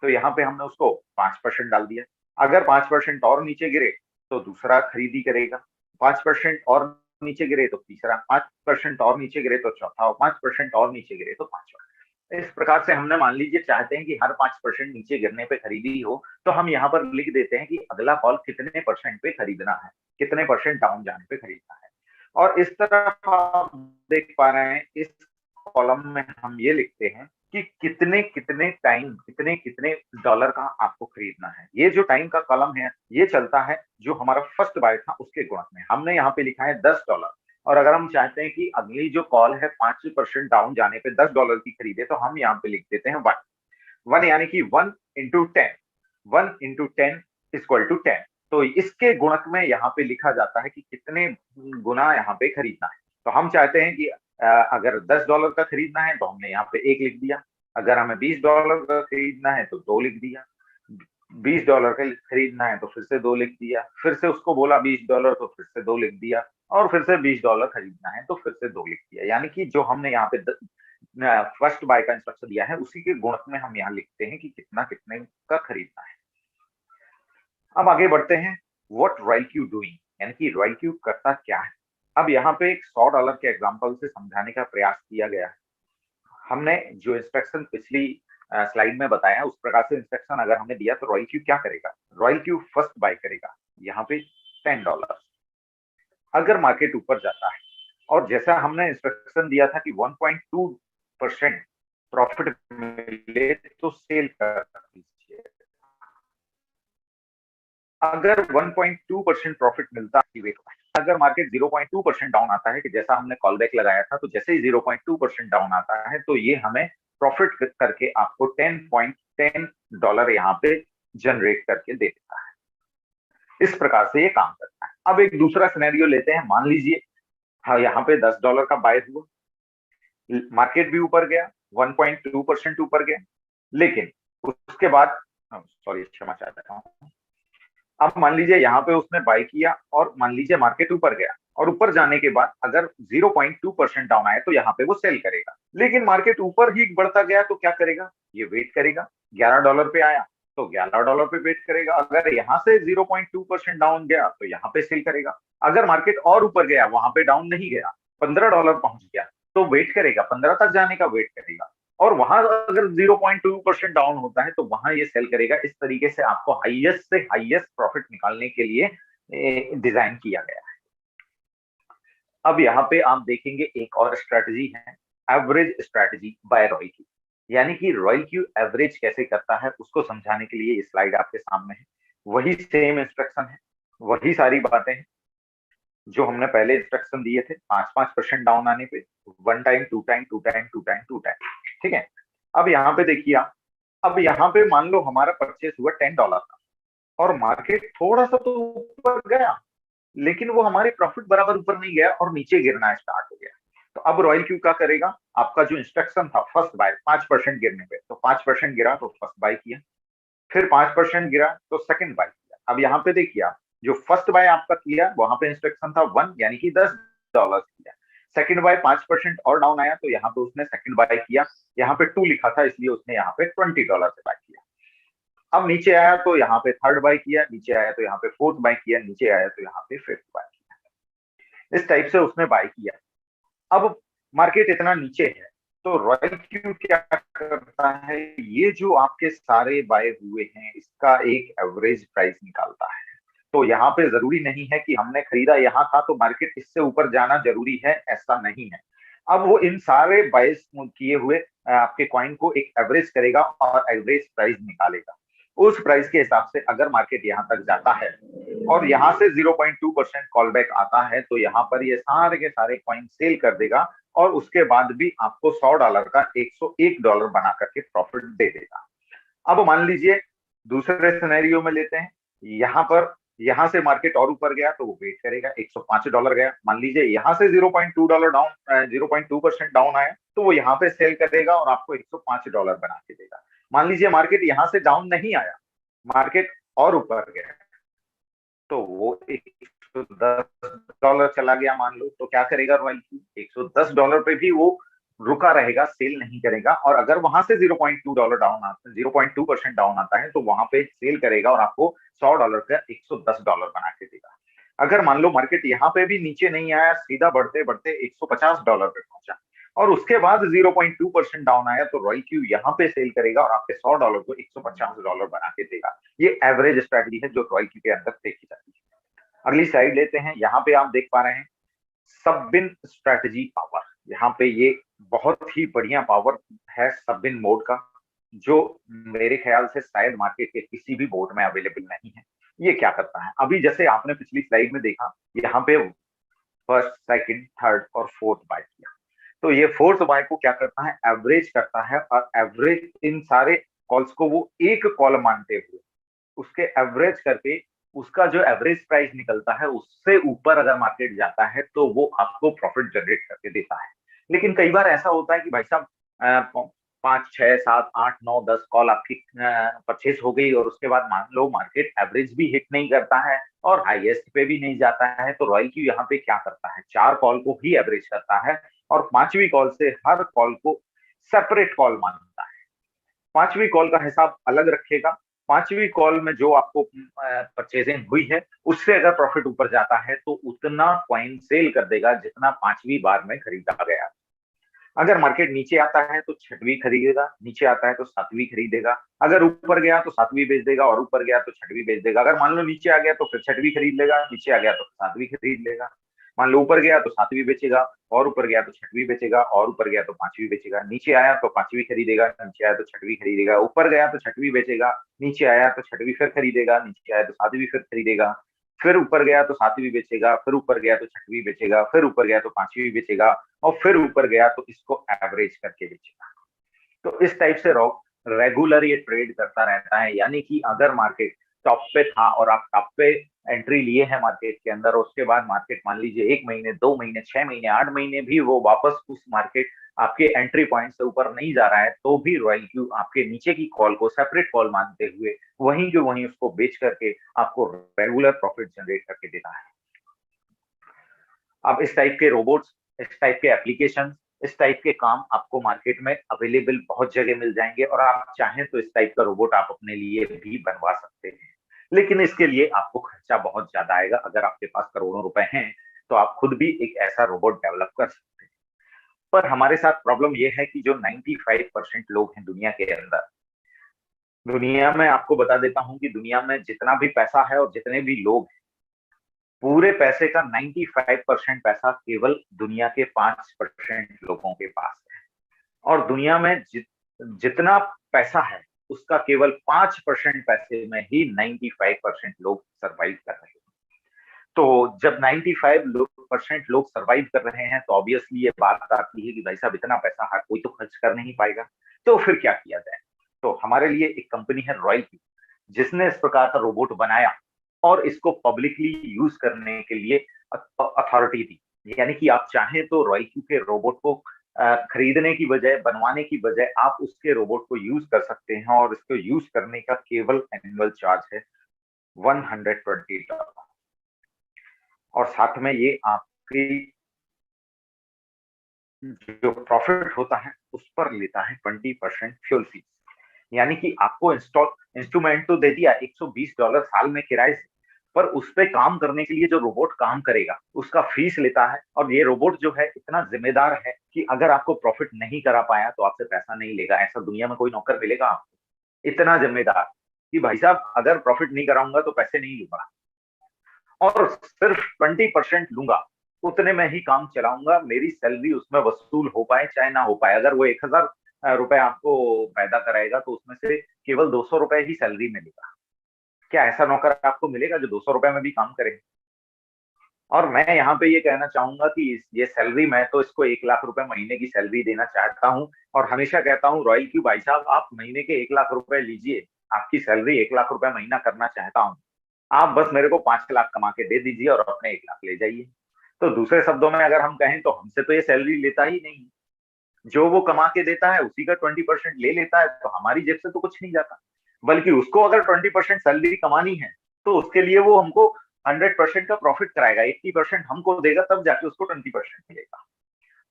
तो यहाँ पे हमने उसको 5% डाल दिया। अगर 5% और नीचे गिरे तो दूसरा खरीदी करेगा, 5% और नीचे गिरे तो तीसरा, 5% और नीचे गिरे तो चौथा, और 5% और नीचे गिरे तो पांचवा। इस प्रकार से हमने मान लीजिए चाहते हैं कि हर 5% नीचे गिरने पे खरीदी हो, तो हम यहाँ पर लिख देते हैं कि अगला कॉल कितने परसेंट पे खरीदना है, कितने परसेंट डाउन जाने पे खरीदना है। और इस तरह आप देख पा रहे हैं इस कॉलम में हम ये लिखते हैं कि कितने कितने टाइम कितने कितने डॉलर का आपको खरीदना है। ये जो टाइम का कॉलम है ये चलता है जो हमारा फर्स्ट बाय था उसके गुणक में। हमने यहाँ पे लिखा है $10, और अगर हम चाहते हैं कि अगली जो कॉल है 5% डाउन जाने पे $10 की खरीदे तो हम यहाँ पे लिख देते हैं 1 यानी कि 1 into 10, 1 into 10 = 10। तो इसके गुणक में यहाँ पे लिखा जाता है कि कितने गुना यहाँ पे खरीदना है। तो हम चाहते हैं कि अगर $10 का खरीदना है तो हमने यहाँ पे 1 लिख दिया, अगर हमें $20 का खरीदना है तो 2 लिख दिया, $20 का खरीदना है तो फिर से 2 लिख दिया, फिर से उसको बोला $20 तो फिर से 2 लिख दिया, और फिर से $20 खरीदना है तो फिर से 2 लिख दिया। यानी कि जो हमने यहाँ पे फर्स्ट बाय का इंस्ट्रक्शन दिया है उसी के गुणक में हम यहाँ लिखते हैं कि कितना कितने का खरीदना है। अब आगे बढ़ते हैं, व्हाट रॉयल क्यू डूइंग, यानी कि रॉयल क्यू करता क्या है। अब यहाँ पे एक $100 के एग्जांपल से समझाने का प्रयास किया गया है। हमने जो इंस्ट्रक्शन पिछली स्लाइड में बताया उस प्रकार से इंस्ट्रक्शन अगर हमने दिया तो रॉयल क्यू क्या करेगा, रॉयल क्यू फर्स्ट बाय करेगा यहाँ पे $10। अगर मार्केट ऊपर जाता है और जैसा हमने इंस्ट्रक्शन दिया था कि 1.2% प्रॉफिट मिले तो सेल कर दीजिए। अगर 1.2% प्रॉफिट मिलता है, अगर मार्केट 0.2% डाउन आता है कि जैसा हमने कॉल बैक लगाया था, तो जैसे ही 0.2% डाउन आता है तो ये हमें प्रॉफिट करके आपको $10.10 यहाँ पे जनरेट करके दे देता है। इस प्रकार से ये काम करता है। अब एक दूसरा सिनेरियो लेते हैं, मान लीजिए हाँ यहाँ पे $10 का बाय हुआ, मार्केट भी ऊपर गया, 1.2% ऊपर गया, लेकिन उसके बाद सॉरी क्षमा चाहता हूँ, अब मान लीजिए यहाँ पे उसने बाय किया और मान लीजिए मार्केट ऊपर गया और ऊपर जाने के बाद अगर 0.2% डाउन आए तो यहाँ पे वो सेल करेगा, लेकिन मार्केट ऊपर ही बढ़ता गया तो क्या करेगा, ये वेट करेगा। $11 पे आया तो $11 पे वेट करेगा, अगर यहाँ से 0.2% डाउन गया तो यहाँ पे सेल करेगा। अगर मार्केट और ऊपर गया, वहां पे डाउन नहीं गया, $15 पहुंच गया तो वेट करेगा, 15 तक जाने का वेट करेगा, और वहां अगर 0.2% डाउन होता है तो वहां ये सेल करेगा। इस तरीके से आपको हाईएस्ट से हाईएस्ट प्रॉफिट निकालने के लिए डिजाइन किया गया है। अब यहाँ पे आप देखेंगे एक और स्ट्रेटजी है, average strategy by royal Q, यानी कि रॉयल क्यू एवरेज कैसे करता है उसको समझाने के लिए ये स्लाइड आपके सामने है। वही सेम इंस्ट्रक्शन है, वही सारी बातें हैं जो हमने पहले इंस्ट्रक्शन दिए थे। 5% डाउन आने पे 1 time, 2 time, 2 time, 2 time, 2 time, ठीक है। अब यहाँ पे देखिए आप, अब यहाँ पे मान लो हमारा परचेस हुआ $10 का और मार्केट थोड़ा सा तो ऊपर गया, लेकिन वो हमारे प्रॉफिट बराबर ऊपर नहीं गया और नीचे गिरना स्टार्ट हो गया। तो अब रॉयल क्यू क्या करेगा, आपका जो इंस्ट्रक्शन था फर्स्ट बाय 5% गिरने पे, तो 5% गिरा तो फर्स्ट बाय किया, फिर 5% गिरा तो सेकंड बाय किया। अब यहाँ पे देखिए आप, जो फर्स्ट बाय आपका किया वहां पे इंस्ट्रक्शन था 1 यानी कि $10 किया, सेकंड बाय 5% और डाउन आया तो यहाँ पे उसने सेकंड बाय किया, यहाँ पे 2 लिखा था इसलिए उसने यहाँ पे $20 से बाय किया। अब नीचे आया तो यहाँ पे थर्ड बाय किया, नीचे आया तो यहाँ पे फोर्थ बाय किया, नीचे आया तो यहाँ पे फिफ्थ बाय किया। इस टाइप से उसने बाय किया। अब मार्केट इतना नीचे है तो रॉयल क्यू क्या करता है, ये जो आपके सारे बाय हुए हैं इसका एक एवरेज प्राइस निकालता है। तो यहाँ पे जरूरी नहीं है कि हमने खरीदा यहाँ था तो मार्केट इससे ऊपर जाना जरूरी है, ऐसा नहीं है। अब वो इन सारे बाइस किए हुए आपके कॉइन को एक एवरेज करेगा और एवरेज प्राइस निकालेगा। उस प्राइस के हिसाब से अगर मार्केट यहाँ तक जाता है और यहाँ से 0.2% कॉल बैक आता है तो यहाँ पर ये सारे के सारे कॉइन सेल कर देगा और उसके बाद भी आपको $100 का $101 बना करके प्रॉफिट दे देगा। अब मान लीजिए दूसरे सिनेरियो में लेते हैं, यहाँ पर यहाँ से मार्केट और ऊपर गया तो वो वेट करेगा, $105 गया, मान लीजिए यहाँ से $0.2 डाउन 0.2% डाउन आया तो वो यहाँ पे सेल करेगा और आपको $105 बना के देगा। मान लीजिए मार्केट यहाँ से डाउन नहीं आया, मार्केट और ऊपर गया तो वो $110 चला गया मान लो, तो क्या करेगा रॉयल क्यू, $110 पे भी वो रुका रहेगा, सेल नहीं करेगा। और अगर वहां से 0.2 डाउन आता है, 0.2% डाउन आता है तो वहां पे सेल करेगा और आपको $100 का $110 बना के देगा। अगर मान लो मार्केट यहाँ पे भी नीचे नहीं आया, सीधा बढ़ते बढ़ते $150 पे पहुंचा और उसके बाद 0.2% डाउन आया तो रॉयल क्यू यहाँ पे सेल करेगा और आपके $100 को $150 बना के देगा। ये एवरेज स्ट्रेटजी है जो रॉयल क्यू के अंदर देखी जाती है। अगली साइड लेते हैं, यहाँ पे आप देख पा रहे हैं सब बिन स्ट्रेटजी पावर। यहाँ पे ये बहुत ही बढ़िया पावर है सब बिन मोड का, जो मेरे ख्याल से शायद मार्केट के किसी भी बोर्ड में अवेलेबल नहीं है। ये क्या करता है, अभी जैसे आपने पिछली स्लाइड में देखा, यहाँ पे फर्स्ट सेकंड थर्ड और फोर्थ बाय किया, तो ये फोर्थ बाय को क्या करता है, एवरेज करता है और एवरेज इन सारे कॉल्स को वो एक कॉल मानते हुए उसके एवरेज करके उसका जो एवरेज प्राइस निकलता है उससे ऊपर अगर मार्केट जाता है तो वो आपको प्रॉफिट जनरेट करके देता है। लेकिन कई बार ऐसा होता है कि भाई साहब 5, 6, 7, 8, 9, 10 कॉल आपकी परचेस हो गई और उसके बाद मान लो मार्केट एवरेज भी हिट नहीं करता है और हाईएस्ट पे भी नहीं जाता है, तो रॉयल क्यू यहाँ पे क्या करता है, 4 कॉल को ही एवरेज करता है और 5वीं कॉल से हर कॉल को सेपरेट कॉल मानता है। 5वीं कॉल का हिसाब अलग रखेगा, 5वीं कॉल में जो आपको परचेजिंग हुई है उससे अगर प्रॉफिट ऊपर जाता है तो उतना कॉइन सेल कर देगा जितना 5वीं बार में खरीदा गया। अगर मार्केट नीचे आता है तो 6वीं खरीदेगा, नीचे आता है तो 7वीं खरीदेगा, अगर ऊपर गया तो 7वीं बेच देगा और ऊपर गया तो 6वीं बेच देगा। अगर मान लो नीचे आ गया तो फिर 6वीं खरीद लेगा, नीचे आ गया तो 7वीं खरीद लेगा। मान लो ऊपर गया तो 7वीं बेचेगा और ऊपर गया तो 6वीं बेचेगा और ऊपर गया तो 5वीं बेचेगा, नीचे आया तो 5वीं खरीदेगा, नीचे आया तो 6वीं खरीदेगा, ऊपर गया तो 6वीं बेचेगा, नीचे आया तो 6वीं फिर खरीदेगा, नीचे आया तो 7वीं फिर खरीदेगा, फिर ऊपर गया तो 7वीं बेचेगा, फिर ऊपर गया तो 6वीं बेचेगा, फिर ऊपर गया तो 5वीं बेचेगा और फिर ऊपर गया तो इसको एवरेज करके बेचेगा। तो इस टाइप से रेगुलर ये ट्रेड करता रहता है, यानी कि अगर मार्केट टॉप पे था और आप टॉप पे एंट्री लिए हैं मार्केट के अंदर और उसके बाद मार्केट मान लीजिए 1 महीने 2 महीने 6 महीने 8 महीने भी वो वापस उस मार्केट आपके एंट्री पॉइंट से ऊपर नहीं जा रहा है तो भी रॉयल क्यू आपके नीचे की कॉल को सेपरेट कॉल मानते हुए वहीं के वहीं उसको बेच करके आपको रेगुलर प्रॉफिट जनरेट करके देता है। अब इस टाइप के रोबोट्स, इस टाइप के एप्लीकेशन, इस टाइप के काम आपको मार्केट में अवेलेबल बहुत जगह मिल जाएंगे और आप चाहें तो इस टाइप का रोबोट आप अपने लिए भी बनवा सकते हैं। लेकिन इसके लिए आपको खर्चा बहुत ज्यादा आएगा। अगर आपके पास करोड़ों रुपए हैं तो आप खुद भी एक ऐसा रोबोट डेवलप कर सकते हैं। पर हमारे साथ प्रॉब्लम यह है कि जो 95% लोग हैं दुनिया के अंदर, दुनिया में आपको बता देता हूं कि दुनिया में जितना भी पैसा है और जितने भी लोग, पूरे पैसे का 95% पैसा केवल दुनिया के 5% लोगों के पास है। और दुनिया में जितना पैसा है उसका केवल 5% पैसे में ही 95% लोग सरवाइव कर रहे हैं। तो जब 95% लोग सरवाइव कर रहे हैं तो ऑब्वियसली ये बात आती है कि भाई साहब इतना पैसा हर कोई तो खर्च कर नहीं पाएगा, तो फिर क्या किया जाए। तो हमारे लिए एक कंपनी है रॉयल क्यू, जिसने इस प्रकार का रोबोट बनाया और इसको पब्लिकली यूज करने के लिए अथॉरिटी दी। यानी कि आप चाहें तो रॉयल क्यू के रोबोट को खरीदने की बजाय, बनवाने की बजाय आप उसके रोबोट को यूज कर सकते हैं, और इसको यूज करने का केवल एनुअल चार्ज है $120। और साथ में ये आपकी जो प्रॉफिट होता है उस पर लेता है 20% फ्यूल फीस। यानी कि आपको इंस्ट्रूमेंट तो दे दिया $120 साल में किराए से, पर उस पे काम करने के लिए जो रोबोट काम करेगा उसका फीस लेता है। और ये रोबोट जो है इतना जिम्मेदार है कि अगर आपको प्रॉफिट नहीं करा पाया तो आपसे पैसा नहीं लेगा। ऐसा दुनिया में कोई नौकर मिलेगा आपको इतना जिम्मेदार कि भाई साहब अगर प्रॉफिट नहीं कराऊंगा तो पैसे नहीं लूंगा, और सिर्फ 20% लूंगा, उतने में ही काम चलाऊंगा, मेरी सैलरी उसमें वसूल हो पाए चाहे ना हो पाए। अगर वो 1,000 रुपए आपको पैदा कराएगा तो उसमें से केवल 200 रुपए ही सैलरी मिलेगा। क्या ऐसा नौकर आपको मिलेगा जो 200 रुपए में भी काम करे? और मैं यहाँ पे ये कहना चाहूंगा कि ये सैलरी, मैं तो इसको 1 लाख रुपए महीने की सैलरी देना चाहता हूँ, और हमेशा कहता हूँ रॉयल क्यू भाई साहब आप महीने के 1 लाख रुपए लीजिए, आपकी सैलरी 1 लाख रुपए महीना करना चाहता हूँ, आप बस मेरे को 5 लाख कमा के दे दीजिए और अपने 1 लाख ले जाइए। तो दूसरे शब्दों में अगर हम कहें तो हमसे तो ये सैलरी लेता ही नहीं, जो वो कमा के देता है उसी का 20% ले लेता है, तो हमारी जेब से तो कुछ नहीं जाता। बल्कि उसको अगर 20% सैलरी कमानी है तो उसके लिए वो हमको 100% का प्रॉफिट कराएगा, 80% हमको देगा, तब जाके उसको 20% मिलेगा।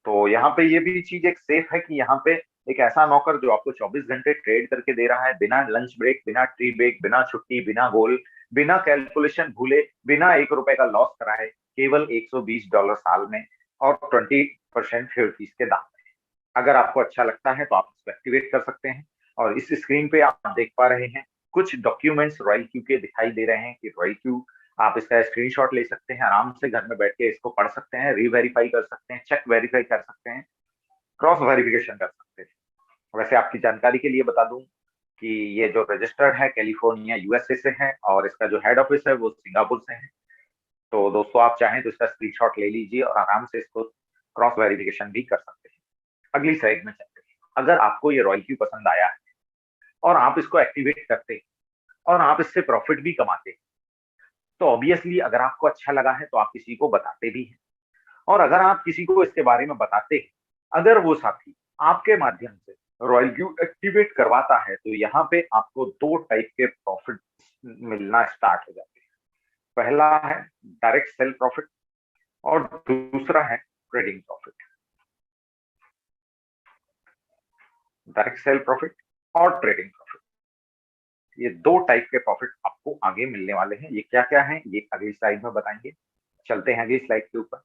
तो यहाँ पे ये भी चीज एक सेफ है कि यहाँ पे एक ऐसा नौकर जो आपको 24 घंटे ट्रेड करके दे रहा है, बिना लंच ब्रेक, बिना टी ब्रेक, बिना छुट्टी, बिना गोल, बिना कैलकुलेशन भूले, बिना 1 रुपए का लॉस कराए, केवल $120 साल में, और 20% फ्यूल फीस के दाम में। अगर आपको अच्छा लगता है तो आप इसको एक्टिवेट कर सकते हैं। और इस स्क्रीन पे आप देख पा रहे हैं कुछ डॉक्यूमेंट्स रॉयल क्यू के दिखाई दे रहे हैं कि रॉयल क्यू, आप इसका स्क्रीनशॉट ले सकते हैं, आराम से घर में बैठ के इसको पढ़ सकते हैं, रीवेरीफाई कर सकते हैं, चेक वेरीफाई कर सकते हैं, क्रॉस वेरिफिकेशन कर सकते हैं। वैसे आपकी जानकारी के लिए बता दूं कि ये जो रजिस्टर्ड है कैलिफोर्निया यूएसए से है, और इसका जो हेड ऑफिस है वो सिंगापुर से है। तो दोस्तों आप चाहें तो इसका स्क्रीनशॉट ले लीजिए और आराम से इसको क्रॉस वेरिफिकेशन भी कर सकते हैं। अगली स्लाइड में चलते हैं। अगर आपको ये रॉयल क्यू पसंद आया है और आप इसको एक्टिवेट करते हैं और आप इससे प्रॉफिट भी कमाते हैं, तो ऑब्वियसली अगर आपको अच्छा लगा है तो आप किसी को बताते भी हैं। और अगर आप किसी को इसके बारे में बताते हैं, अगर वो साथी आपके माध्यम से रॉयल क्यू एक्टिवेट करवाता है, तो यहाँ पे आपको दो टाइप के प्रॉफिट मिलना स्टार्ट हो जाते हैं। पहला है डायरेक्ट सेल प्रॉफिट और दूसरा है trading profit. Direct sale profit और ट्रेडिंग प्रॉफिट, ये दो टाइप के प्रॉफिट आपको आगे मिलने वाले हैं। ये क्या क्या है ये अगली स्लाइड में बताएंगे। चलते हैं अगली स्लाइड के ऊपर।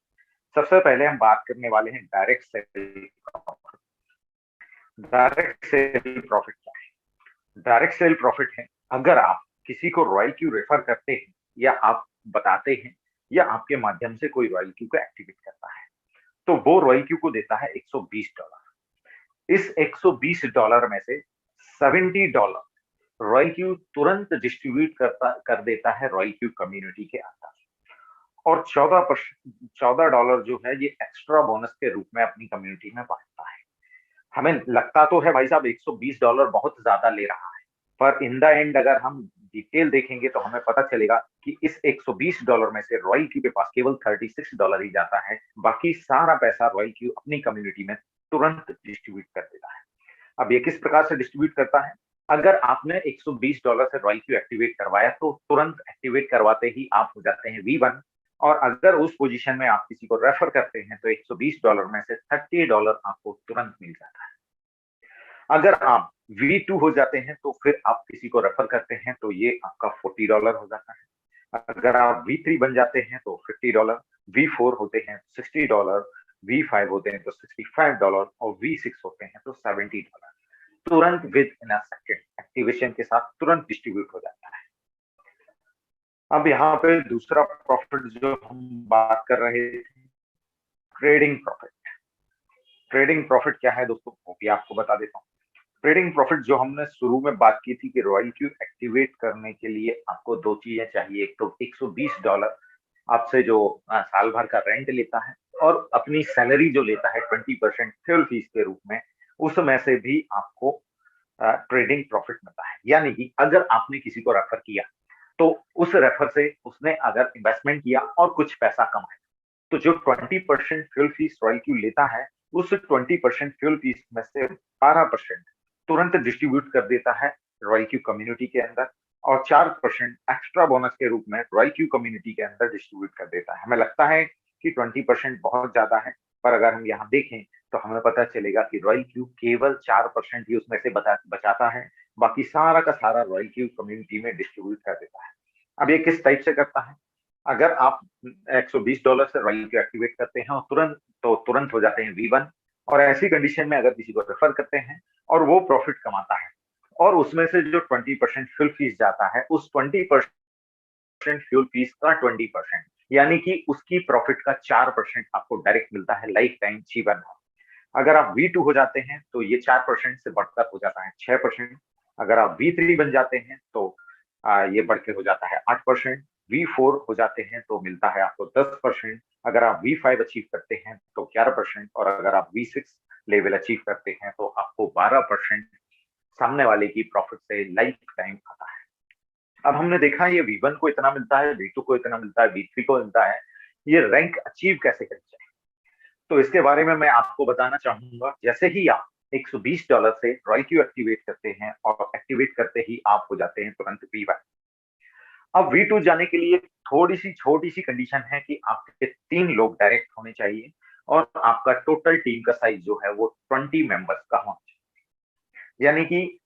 सबसे पहले हम बात करने वाले हैं direct sale profit. Direct sale profit क्या है? डायरेक्ट सेल प्रॉफिट है अगर आप किसी को रॉयल क्यू रेफर करते हैं, या आप बताते हैं, या आपके माध्यम से कोई रॉयल क्यू को एक्टिवेट करता है, तो वो रॉयल क्यू को देता है $120। इस $120 में से $70 रॉयल क्यू तुरंत डिस्ट्रीब्यूट कर देता है रॉयल क्यू कम्युनिटी के अंदर, और 14% जो है ये एक्स्ट्रा बोनस के रूप में अपनी कम्युनिटी में बांटता है। हमें लगता तो है भाई साहब $120 बहुत ज्यादा ले रहा है, पर इन द एंड अगर हम डिटेल देखेंगे तो हमें पता चलेगा कि इस $120 में से रॉयल क्यू के पास केवल $36 ही जाता है, बाकी सारा पैसा रॉयल क्यू अपनी कम्युनिटी में तुरंत डिस्ट्रीब्यूट कर देता है। अब ये किस प्रकार से डिस्ट्रीब्यूट करता है? अगर आपने $120 से रॉयल क्यू एक्टिवेट करवाया तो तुरंत एक्टिवेट करवाते ही आप हो जाते हैं V1, और अगर उस पोजीशन में आप किसी को रेफर करते हैं तो $120 में से $30 आपको तुरंत मिल जाता है। अगर आप V2 हो जाते हैं तो फिर आप किसी को रेफर करते हैं तो ये आपका $40 हो जाता है। अगर आप V3 बन जाते हैं तो $50, V4 होते हैं $60, V5 होते हैं तो $65, और V6 होते हैं तो $70। तुरंत with in a second activation के साथ तुरंत डिस्ट्रीब्यूट हो जाता है। अब यहाँ पे दूसरा प्रॉफिट जो हम बात कर रहे थे, ट्रेडिंग प्रॉफिट। ट्रेडिंग प्रॉफिट क्या है दोस्तों, वो भी आपको बता देता हूँ। ट्रेडिंग प्रॉफिट जो हमने शुरू में बात की थी कि रॉयल क्यू एक्टिवेट करने के लिए आपको दो चीजें चाहिए, एक तो $120 आपसे जो साल भर का रेंट लेता है, और अपनी सैलरी जो लेता है 20% फ्यूल फीस के रूप में, उसमें से भी आपको ट्रेडिंग प्रॉफिट मिलता है। यानी कि अगर आपने किसी को रेफर किया तो उस रेफर से उसने अगर इन्वेस्टमेंट किया और कुछ पैसा कमाया, तो जो 20% फ्यूल फीस रॉयल क्यू लेता है, उस 20% फ्यूल फीस में से 12% तुरंत डिस्ट्रीब्यूट कर देता है रॉयल क्यू कम्युनिटी के अंदर, और 4% एक्स्ट्रा बोनस के रूप में रॉयल क्यू कम्युनिटी के अंदर डिस्ट्रीब्यूट कर देता है। हमें लगता है कि 20% बहुत ज्यादा है, पर अगर हम यहाँ देखें तो हमें पता चलेगा कि रॉयल क्यू केवल 4% ही उसमें से बचाता है, बाकी सारा का सारा रॉयल क्यू कम्युनिटी में डिस्ट्रीब्यूट कर देता है। अब ये किस टाइप से करता है? अगर आप $120 से रॉयल क्यू एक्टिवेट करते हैं और तुरंत हो जाते हैं V1, और ऐसी कंडीशन में अगर किसी को रेफर करते हैं और वो प्रॉफिट कमाता है, और उसमें से जो 20% फ्यूल फीस जाता है, उस 20% फ्यूल फीस का 20%, यानी कि उसकी प्रॉफिट का 4% आपको डायरेक्ट मिलता है लाइफ टाइम जीवन में। अगर आप V2 हो जाते हैं तो ये 4% से बढ़कर हो जाता है 6%। अगर आप V3 बन जाते हैं तो ये बढ़ के हो जाता है 8%। V4 हो जाते हैं तो मिलता है आपको 10%। अगर आप V5 अचीव करते हैं तो 11%, और अगर आप V6 लेवल अचीव करते हैं तो आपको 12% सामने वाले की प्रॉफिट से लाइफ टाइम आता है। अब हमने देखा ये V1 को इतना मिलता है, V2 को इतना मिलता है, V3 को मिलता है, ये रैंक अचीव कैसे करें? तो इसके बारे में मैं आपको बताना चाहूंगा। जैसे ही आप $120 से रॉयल क्यू एक्टिवेट करते हैं, और एक्टिवेट करते ही आप हो जाते हैं तुरंत V1। अब V2 जाने के लिए थोड़ी सी छोटी सी कंडीशन है कि आपके 3 लोग डायरेक्ट होने चाहिए, और आपका टोटल टीम का साइज जो है वो 20 मेंबर्स का होना चाहिए, यानी कि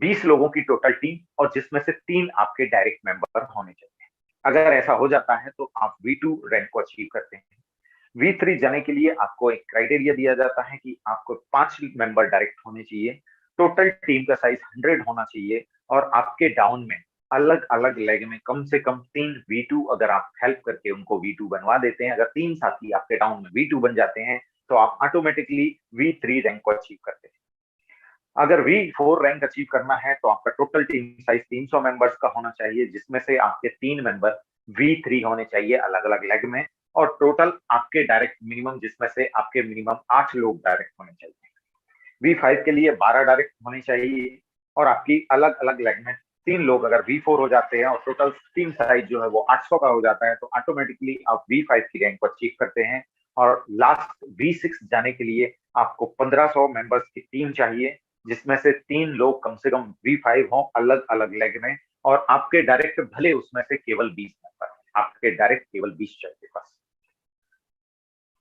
20 लोगों की टोटल टीम, और जिसमें से 3 आपके डायरेक्ट मेंबर होने चाहिए। अगर ऐसा हो जाता है तो आप V2 रैंक को अचीव करते हैं। V3 जाने के लिए आपको एक क्राइटेरिया दिया जाता है कि आपको 5 मेंबर डायरेक्ट होने चाहिए, टोटल टीम का साइज 100 होना चाहिए, और आपके डाउन में अलग अलग लेग में कम से कम 3 V2, अगर आप हेल्प करके उनको V2 बनवा देते हैं, अगर 3 साथी आपके डाउन में V2 बन जाते हैं, तो आप ऑटोमेटिकली V3 रैंक को अचीव करते हैं। अगर V4 रैंक अचीव करना है तो आपका टोटल टीम साइज 300 मेंबर्स का होना चाहिए, जिसमें से आपके 3 मेंबर V3 होने चाहिए अलग अलग लेग में, और टोटल आपके डायरेक्ट मिनिमम, जिसमें से आपके मिनिमम 8 लोग डायरेक्ट होने चाहिए। V5 के लिए 12 डायरेक्ट होने चाहिए, और आपकी अलग अलग लेग में 3 लोग अगर V4 हो जाते हैं और टोटल टीम साइज जो है वो 800 का हो जाता है, तो ऑटोमेटिकली आप V5 की रैंक को अचीव करते हैं। और लास्ट V6 जाने के लिए आपको 1500 मेंबर्स की टीम चाहिए, जिसमें से 3 लोग कम से कम V5 हो अलग अलग लेग में, और आपके डायरेक्ट भले उसमें से केवल 20 मेंबर, आपके डायरेक्ट केवल 20 चाहिए बस।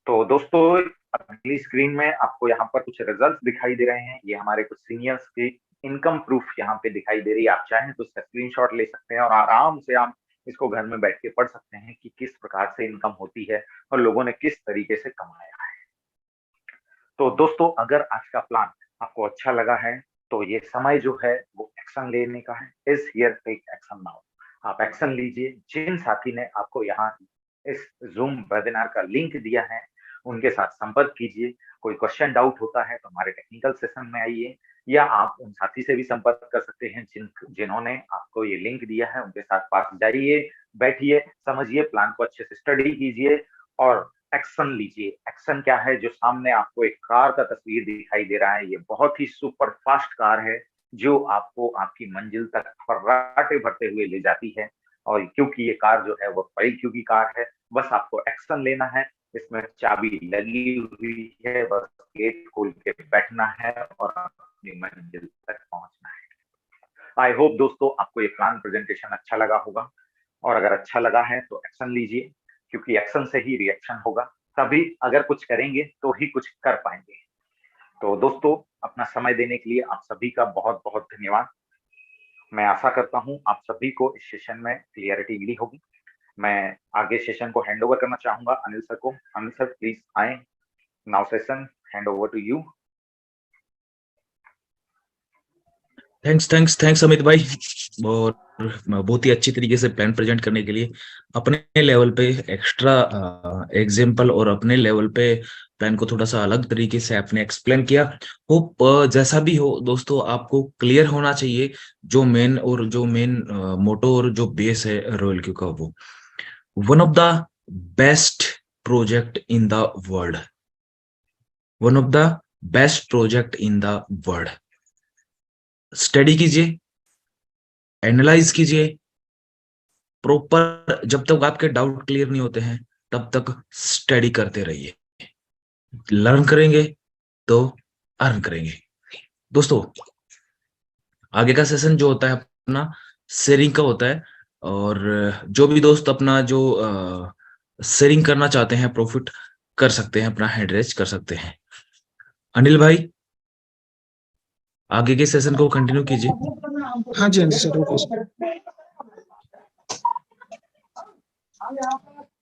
तो दोस्तों, अगली स्क्रीन में आपको यहाँ पर कुछ रिजल्ट दिखाई दे रहे हैं। ये हमारे कुछ सीनियर्स की इनकम प्रूफ यहाँ पे दिखाई दे रही है। आप चाहें तो इसका स्क्रीनशॉट ले सकते हैं, और आराम से आप इसको घर में बैठ के पढ़ सकते हैं कि किस प्रकार से इनकम होती है और लोगों ने किस तरीके से कमाया है। तो दोस्तों, अगर आज का प्लान आपको अच्छा लगा है तो ये समय जो है वो एक्शन लेने का है। Is here, take action now. आप एक्शन लीजिए। जिन साथी ने आपको यहाँ इस जूम वेबिनार का लिंक दिया है, उनके साथ संपर्क कीजिए। कोई क्वेश्चन डाउट होता है तो हमारे टेक्निकल सेशन में आइए, या आप उन साथी से भी संपर्क कर सकते हैं जिन्होंने आपको ये लिंक दिया है। उनके साथ पास जाइए, बैठिए, समझिए, प्लान को अच्छे से स्टडी कीजिए, और एक्शन लीजिए। एक्शन क्या है? जो सामने आपको एक कार का तस्वीर दिखाई दे रहा है, ये बहुत ही सुपर फास्ट कार है, जो आपको आपकी मंजिल तक फर्राटे भरते हुए ले जाती है। और क्योंकि ये कार जो है वो रॉयल क्यू की कार है, बस आपको एक्शन लेना है। इसमें चाबी लगी हुई है, बस गेट खोल के बैठना है और अपनी मंजिल तक पहुंचना है। आई होप दोस्तों आपको ये प्लान प्रेजेंटेशन अच्छा लगा होगा, और अगर अच्छा लगा है तो एक्शन लीजिए, क्योंकि एक्शन से ही रिएक्शन होगा। तभी अगर कुछ करेंगे तो ही कुछ कर पाएंगे। तो दोस्तों, अपना समय देने के लिए आप सभी का बहुत बहुत धन्यवाद। मैं आशा करता हूं आप सभी को इस सेशन में क्लियरिटी मिली होगी। मैं आगे सेशन को हैंड ओवर करना चाहूंगा अनिल सर को। अनिल सर, प्लीज आए। Now session hand over to you. Thanks Amit भाई, और बहुत ही अच्छी तरीके से प्लान प्रेजेंट करने के लिए। अपने लेवल पे एक्स्ट्रा एग्जाम्पल और अपने लेवल पे प्लान को थोड़ा सा अलग तरीके से आपने एक्सप्लेन किया। होप जैसा भी हो दोस्तों, आपको क्लियर होना चाहिए जो मेन मोटो और जो बेस है रॉयल क्यू का, वो one of the best project in the world, one of the best project in the world. Study कीजिए, एनालाइज कीजिए प्रॉपर। जब तक आपके डाउट क्लियर नहीं होते हैं, तब तक स्टडी करते रहिए। लर्न करेंगे तो अर्न करेंगे। दोस्तों, आगे का सेशन जो होता है अपना शेयरिंग का होता है, और जो भी दोस्त अपना जो शेयरिंग करना चाहते हैं, प्रॉफिट कर सकते हैं, अपना हैंड रेज कर सकते हैं। अनिल भाई, आगे के सेशन को कंटिन्यू कीजिए। हाँ जी, हाँ जी सर, ओके सर।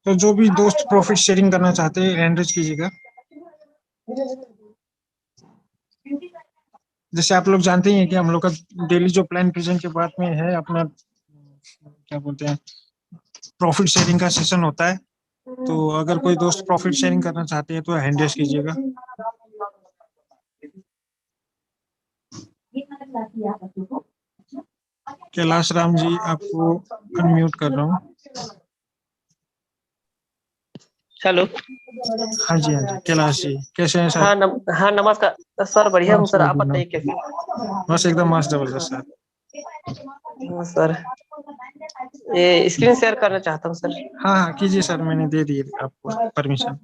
तो जो भी दोस्त प्रॉफिट शेयरिंग करना चाहते हैं हैंड रेज कीजिएगा। जैसे आप लोग जानते ही हैं कि हम लोग का डेली जो प्लान प्रेजेंट के बाद में है अपना क्या बोलते हैं प्रॉफिट शेयरिंग का सेशन होता है। तो अगर कोई दोस्त प्रॉफिट शेयरिंग करना चाहते हैं तो हैंड रेज कीजिएगा। कैलाश राम जी, आपको अनम्यूट कर रहा हूँ। हेलो। हाँ जी, हाँ जी कैलाश जी, कैसे हैं सर? हाँ नमस्कार सर, बढ़िया हूँ सर, आप बताइए कैसे? बस एकदम मस्त जबरदस्त सर। हाँ सर, ये स्क्रीन शेयर करना चाहता हूँ सर। हाँ हाँ कीजिए सर, मैंने दे दी आपको परमिशन।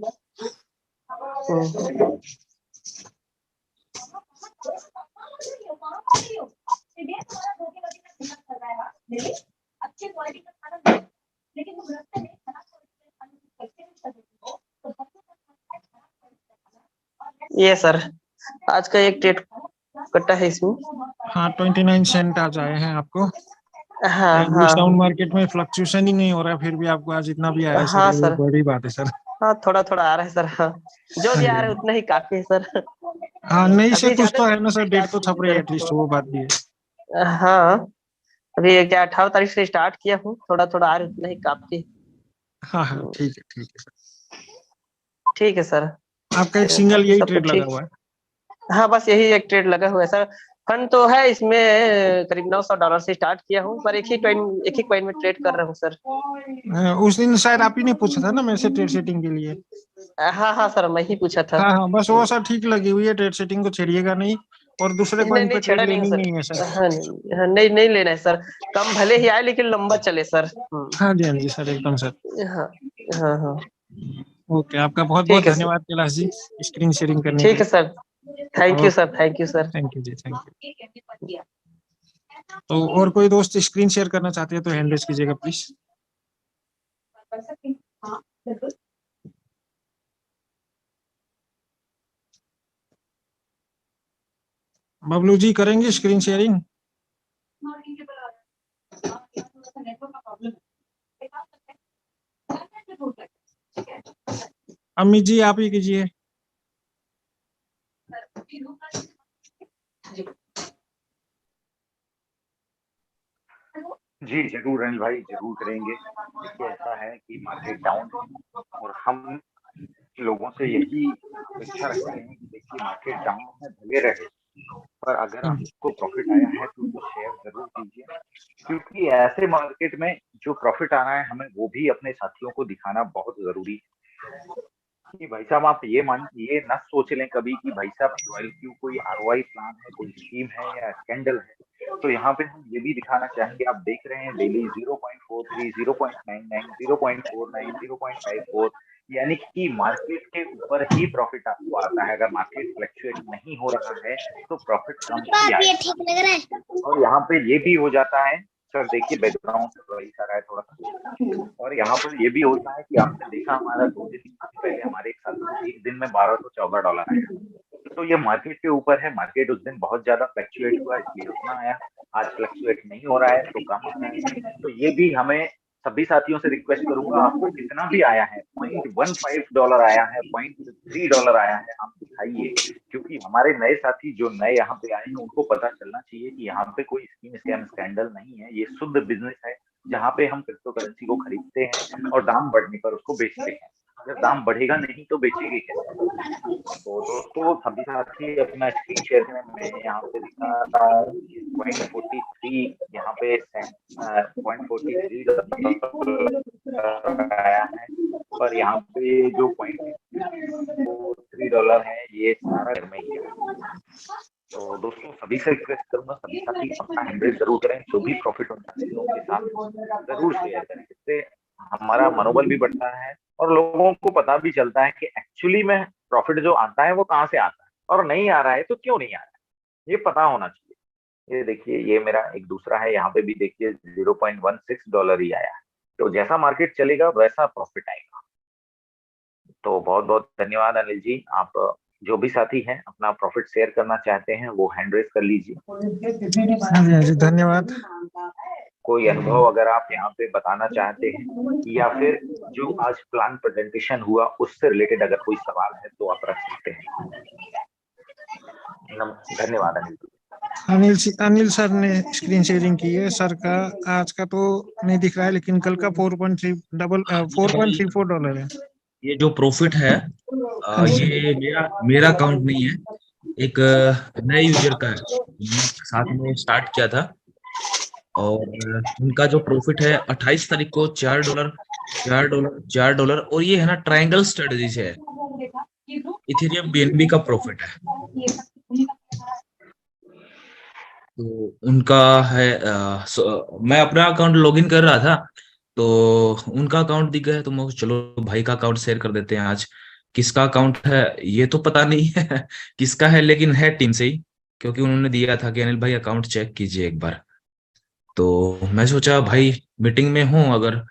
ये सर, आज का एक ट्रेड कट्टा है इसमें। हाँ 29 सेंट आज आए हैं आपको। हाँ इंग्लिश टाउन हाँ मार्केट में फ्लक्चुएशन ही नहीं हो रहा है, फिर भी आपको आज इतना भी आया है सर, हाँ ये सर, बड़ी बात है सर। हाँ थोड़ा थोड़ा आ रहा है सर। हाँ, जो हाँ भी जी, आ रहा है उतना ही काफी है सर। हाँ नहीं से अभी कुछ ज्यादा तो है ना सर, नहीं डेट स्टार्ट तो किया छप रही है सर। एटलीस्ट, वो बात भी है। हाँ, अभी क्या 18 तारीख से स्टार्ट किया हूँ, थोड़ा थोड़ा आ रहा है उतना ही काफी। हाँ हाँ ठीक है सर। ठीक है सर, आपका एक सिंगल यही सब तो ट्रेड लगा ठीक। हुआ है? हाँ बस यही एक ट्रेड लगा हुआ है सर। फंड तो है इसमें, करीब $900 से स्टार्ट किया हूँ, पर एक ही कॉइन में ट्रेड कर रहा हूँ सर। उस दिन शायद आप ही ने पूछा था ना मेरे से ट्रेड सेटिंग के लिए। हाँ हाँ सर, मैं ही पूछा था। हाँ हाँ बस वो सर ठीक लगी हुई है, ट्रेड सेटिंग को छेड़िएगा नहीं, और दूसरे नहीं कॉइन नहीं, पे ट्रेड छेड़ा नहीं है लेनी सर। नहीं है सर। हाँ नहीं, हाँ, नहीं नहीं लेना है सर। कम भले ही आए लेकिन लंबा चले सर। हाँ जी सर, एकदम सर। हाँ हाँ हाँ। ओके, आपका बहुत बहुत ठीक है सर, धन्यवाद कैलाश जी स्क्रीन शेयरिंग करने के ठीक है लिए। Sir. Thank you okay, sir, thank you sir. Thank you जी, थैंक यू। तो और कोई दोस्त स्क्रीन शेयर करना चाहते हैं तो हैंड रेज कीजिएगा प्लीज। बबलू जी करेंगे स्क्रीन शेयरिंग? अम्मी जी आप ही कीजिए। जी जरूर अनिल भाई, जरूर करेंगे। देखिए ऐसा है कि मार्केट डाउन है और हम लोगों से यही अपेक्षा रखते हैं कि देखिए मार्केट डाउन है भले रहे, पर अगर आपको प्रॉफिट आया है तो उसको शेयर जरूर कीजिए, क्योंकि ऐसे मार्केट में जो प्रॉफिट आ रहा है हमें वो भी अपने साथियों को दिखाना बहुत जरूरी है। कि भाई साहब आप ये ना सोच लें कभी कि भाई साहब रॉयल क्यू कोई आरओआई प्लान है, कोई स्कीम है या स्कैंडल है। तो यहाँ पे हम ये भी दिखाना चाहेंगे, आप देख रहे हैं डेली 0.43, 0.99, 0.49, 0.54, यानी कि मार्केट के ऊपर ही प्रॉफिट आपको आता है। अगर मार्केट फ्लक्चुएट नहीं हो रहा है तो प्रॉफिट कम ही आएगा। और यहाँ पे ये भी हो जाता है सर, देखिए बैकग्राउंड वही सारा है थोड़ा सा, और यहाँ पर ये भी होता है कि आपने देखा हमारा 2 दिन पहले हमारे एक साथी को एक दिन में $1214 आया। तो ये मार्केट के ऊपर है, मार्केट उस दिन बहुत ज्यादा फ्लक्चुएट हुआ इसलिए उतना आया, आज फ्लक्चुएट नहीं हो रहा है तो कम आ रहा है। तो ये भी हमें सभी साथियों से रिक्वेस्ट करूंगा, आपको कितना भी आया है, $0.15 आया है, $0.3 आया है, आप दिखाइए, क्योंकि हमारे नए साथी जो नए यहाँ पे आए हैं उनको पता चलना चाहिए कि यहाँ पे कोई स्कीम स्कैम स्कैंडल नहीं है, ये शुद्ध बिजनेस है जहाँ पे हम क्रिप्टो करेंसी को खरीदते हैं और दाम बढ़ने पर उसको बेचते हैं। अगर दाम बढ़ेगा नहीं तो बेचेंगे कैसे? तो दोस्तों सभी साथी अपना स्क्रीन शेयर करें, मैं यहाँ पे दिखा रहा हूँ 0.43 यहाँ पे 0.43 आया है, और यहाँ पे जो $0.43 है ये सारा घर में ही है। तो दोस्तों सभी से रिक्वेस्ट करूंगा, सभी साथी अपना हैंडल जरूर करें, जो भी प्रॉफिट होता है उनके साथ जरूर शेयर करें, इससे हमारा मनोबल भी बढ़ता है और लोगों को पता भी चलता है कि एक्चुअली में प्रॉफिट जो आता है वो कहाँ से आता है, और नहीं आ रहा है तो क्यों नहीं आ रहा है, ये पता होना चाहिए। ये देखिए, ये मेरा एक दूसरा है, यहाँ पे भी देखिए $0.16 ही आया है। तो जैसा मार्केट चलेगा वैसा प्रॉफिट आएगा। तो बहुत बहुत धन्यवाद अनिल जी। आप जो भी साथी हैं अपना प्रॉफिट शेयर करना चाहते हैं वो हैंड रेस कर लीजिए। हाँ जी, हाँ जी, धन्यवाद। कोई अनुभव अगर आप यहाँ पे बताना चाहते हैं, या फिर जो आज प्लान प्रेजेंटेशन हुआ उससे रिलेटेड अगर कोई सवाल है तो आप रख सकते हैं। धन्यवाद अनिल जी। अनिल सर ने स्क्रीन शेयरिंग की है। सर का आज का तो नहीं दिख रहा है, लेकिन कल का $4.34 है। ये जो प्रॉफिट है हाँ जी। ये मेरा अकाउंट नहीं है, एक नए यूजर का है। मैंने साथ में स्टार्ट किया था और उनका जो प्रॉफिट है 28 तारीख को $4 $4 $4, और ये है ना ट्रायंगल स्ट्रेटजी से है, इथेरियम बीएनबी का प्रॉफिट है। तो उनका है मैं अपना अकाउंट लॉगिन कर रहा था तो उनका अकाउंट दिख गया, तो मैं चलो भाई का अकाउंट शेयर कर देते हैं आज। किसका अकाउंट है ये तो पता नहीं है किसका है, लेकिन है टीम से ही, क्योंकि उन्होंने दिया था कि अनिल भाई अकाउंट चेक कीजिए एक बार। तो मैं सोचा भाई मीटिंग में हूं अगर,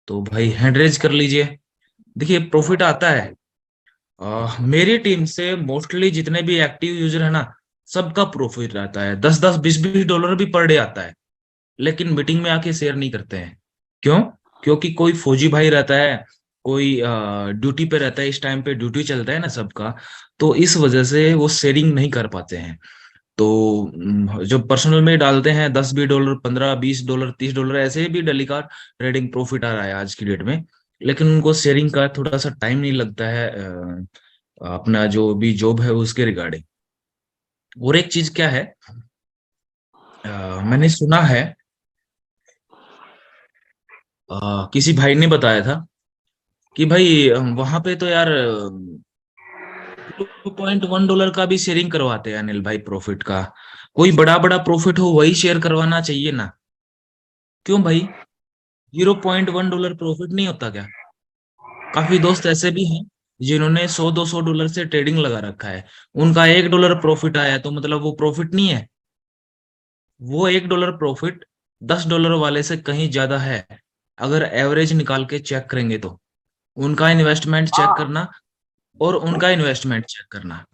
तो भाई हैंड रेज कर लीजिए। देखिए प्रॉफिट आता है मेरी टीम से मोस्टली जितने भी एक्टिव यूजर है ना, सबका प्रॉफिट रहता है। 10-10 $20-20 भी पर डे आता है, लेकिन मीटिंग में आके शेयर नहीं करते हैं। क्यों? क्योंकि कोई फौजी भाई रहता है, कोई ड्यूटी पे रहता है, इस टाइम पे ड्यूटी चलता है ना सबका, तो इस वजह से वो शेयरिंग नहीं कर पाते हैं। तो जो पर्सनल में डालते हैं $10-20, $15-20, $30 ऐसे भी डेली का ट्रेडिंग प्रॉफिट आ रहा है आज की डेट में, लेकिन उनको शेयरिंग का थोड़ा सा टाइम नहीं लगता है अपना जो भी जॉब है उसके रिगार्डिंग। और एक चीज क्या है, मैंने सुना है किसी भाई ने बताया था कि भाई वहां पे तो यार $2.1 का भी शेयरिंग करवाते हैं अनिल भाई प्रॉफिट का। कोई बड़ा बड़ा प्रॉफिट हो वही शेयर करवाना चाहिए ना। क्यों भाई, $0.1 प्रॉफिट नहीं होता क्या? काफी दोस्त ऐसे भी हैं जिन्होंने $100-200 से ट्रेडिंग लगा रखा है, उनका $1 प्रॉफिट आया तो मतलब वो प्रॉफिट नहीं है। वो $1 प्रॉफिट $10 वाले से कहीं ज्यादा है। अगर एवरेज निकाल के चेक करेंगे तो उनका इन्वेस्टमेंट चेक करना और उनका इन्वेस्टमेंट चेक करना,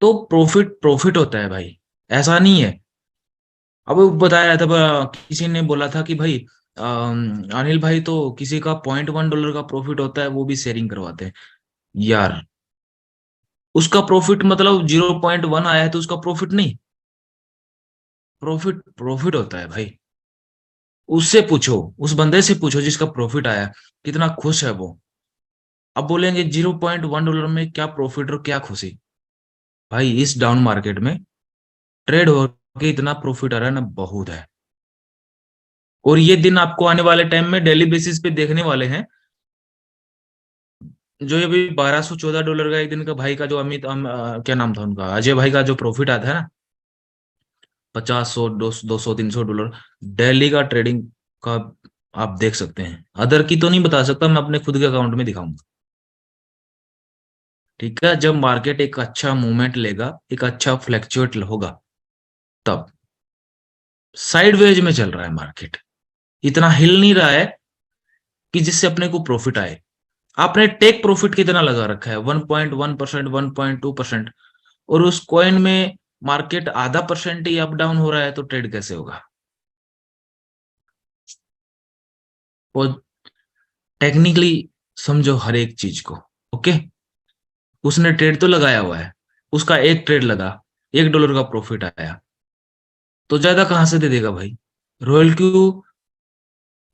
तो प्रॉफिट प्रॉफिट होता है भाई, ऐसा नहीं है। अब वो बताया था किसी ने बोला था कि भाई अनिल भाई तो किसी का $0.1 का प्रॉफिट होता है वो भी शेयरिंग करवाते हैं। यार उसका प्रॉफिट मतलब 0.1 आया है तो उसका प्रॉफिट नहीं, प्रॉफिट प्रॉफिट होता है भाई। उससे पूछो, उस बंदे से पूछो जिसका प्रॉफिट आया, कितना खुश है वो। अब बोलेंगे $0.1 में क्या प्रॉफिट और क्या खुशी। भाई इस डाउन मार्केट में ट्रेड होके इतना प्रॉफिट आ रहा है ना, बहुत है। और ये दिन आपको आने वाले टाइम में डेली बेसिस पे देखने वाले हैं। जो ये भी $1214 का एक दिन का भाई का जो क्या नाम था उनका, अजय भाई का जो प्रॉफिट आता है ना, 50 100 200 $300 डेली का ट्रेडिंग का, आप देख सकते हैं। अदर की तो नहीं बता सकता, मैं अपने खुद के अकाउंट में दिखाऊंगा। ठीक है, जब मार्केट एक अच्छा मूवमेंट लेगा, एक अच्छा फ्लैक्चुएट होगा, तब साइडवेज में चल रहा है मार्केट, इतना हिल नहीं रहा है कि जिससे अपने को प्रॉफिट आए। आपने टेक प्रॉफिट कितना लगा रखा है? 1.1%, 1.2%, और उस कॉइन में मार्केट आधा परसेंट ही अप डाउन हो रहा है तो ट्रेड कैसे होगा? और टेक्निकली समझो हर एक चीज को। ओके, उसने ट्रेड तो लगाया हुआ है, उसका एक ट्रेड लगा, $1 का प्रॉफिट आया, तो ज्यादा कहां से दे देगा भाई? Royal Q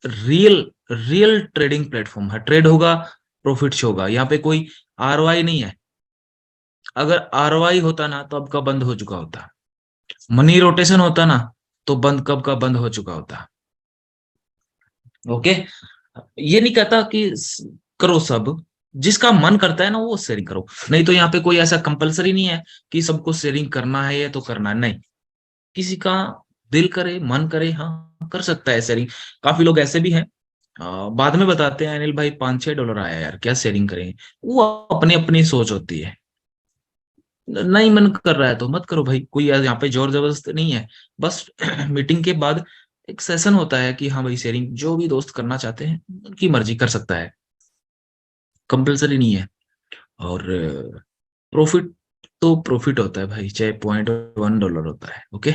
real real trading platform है, ट्रेड होगा प्रॉफिट होगा, यहाँ पे कोई आरओआई नहीं है। अगर आरओआई होता ना तो अब का बंद हो चुका होता, मनी रोटेशन होता ना तो बंद कब का बंद हो चुका होता। ओके, ये नहीं कहता कि करो सब, जिसका मन करता है ना वो शेयरिंग करो, नहीं तो यहाँ पे कोई ऐसा कंपलसरी नहीं है कि सबको शेयरिंग करना है या तो करना है, नहीं। किसी का दिल करे मन करे हाँ कर सकता है शेयरिंग। काफी लोग ऐसे भी हैं बाद में बताते हैं अनिल भाई, $5-6 आया यार, क्या शेयरिंग करेंगे। वो अपनी अपनी सोच होती है। नहीं मन कर रहा है तो मत करो भाई, कोई यहाँ पे जोर जबरदस्ती नहीं है। बस मीटिंग के बाद एक सेशन होता है कि हाँ भाई शेयरिंग जो भी दोस्त करना चाहते हैं उनकी मर्जी कर सकता है, कंपलसरी नहीं है। और प्रॉफिट तो प्रॉफिट होता है भाई, चाहे $0.1 होता है। ओके,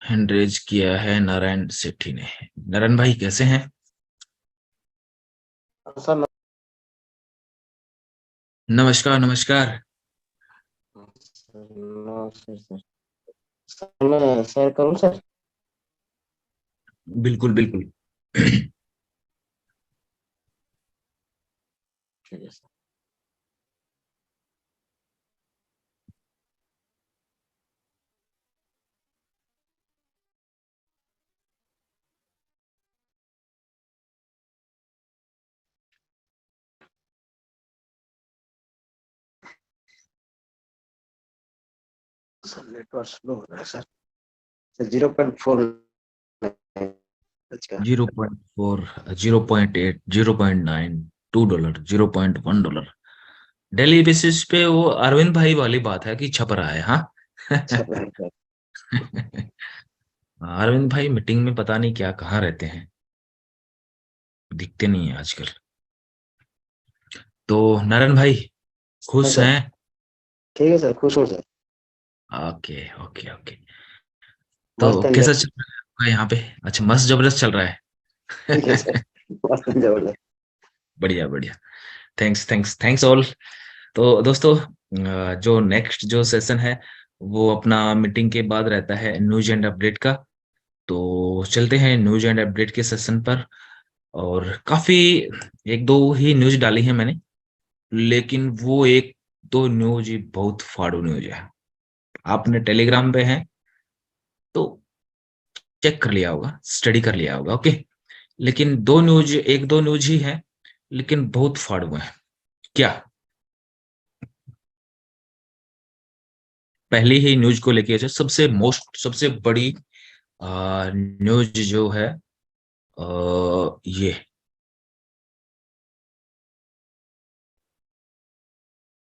हैंड रेज किया है नारायण सेठी ने। नारायण भाई कैसे हैं? सर नमस्कार नमस्कार। नमस्ते सर। सर मैं शेयर करूं सर? बिल्कुल बिल्कुल। ठीक है सर। सर नेटवर्क स्लो हो रहा है सर। 0.4 का 0.4, 0.8, 0.9, $2, $0.1। डेली बेसिस पे वो अरविंद भाई वाली बात है कि छप रहा है। हाँ। अच्छा सर। अरविंद भाई मीटिंग में पता नहीं क्या कहाँ रहते हैं, दिखते नहीं है आजकल। तो नारायण भाई हाँ खुश सर, हैं? ठीक है सर, खुश हूँ सर। Okay okay okay. तो मस्त एंड कैसा जबरदस्त। चल रहा है आपका यहाँ पे? अच्छा, मस्त जबरदस्त चल रहा ठीक है सर, है। मस्त एंड जबरदस्त। बढ़िया बढ़िया। Thanks thanks thanks all. तो दोस्तों, जो नेक्स्ट जो सेशन है वो अपना मीटिंग के बाद रहता है न्यूज एंड अपडेट का। तो चलते हैं न्यूज एंड अपडेट के सेशन पर। और काफी एक दो ही न्यूज डाली है मैंने, लेकिन वो एक दो न्यूज ही बहुत फाड़ू न्यूज है। आपने टेलीग्राम पे है तो चेक कर लिया होगा, स्टडी कर लिया होगा। ओके, लेकिन दो न्यूज, एक दो न्यूज ही है, लेकिन बहुत फाड़ू है। क्या पहली ही न्यूज को लेके अच्छा, सबसे बड़ी न्यूज जो है ये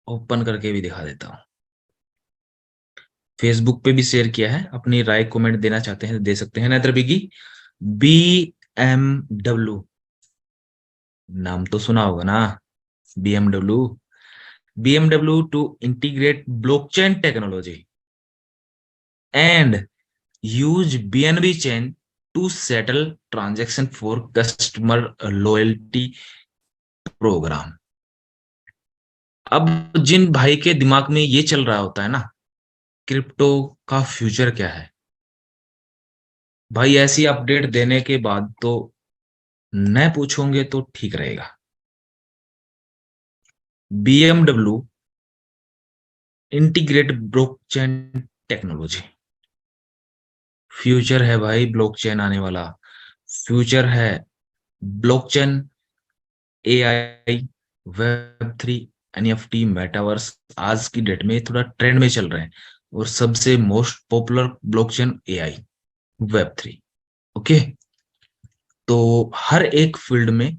ओपन करके भी दिखा देता हूँ। फेसबुक पे भी शेयर किया है, अपनी राय कमेंट देना चाहते हैं तो दे सकते हैं। नरेंद्र बिगी, BMW, नाम तो सुना होगा ना, BMW। BMW to integrate blockchain technology and use BNB chain to settle transaction for customer loyalty program। अब जिन भाई के दिमाग में ये चल रहा होता है ना, क्रिप्टो का फ्यूचर क्या है, भाई ऐसी अपडेट देने के बाद तो न पूछोगे तो ठीक रहेगा। BMW integrate blockchain technology, future है भाई ब्लॉकचेन आने वाला। फ्यूचर है blockchain, AI, Web3, NFT, metaverse आज की डेट में थोड़ा ट्रेंड में चल रहे हैं। और सबसे most popular blockchain AI, Web3। Okay, तो हर एक फील्ड में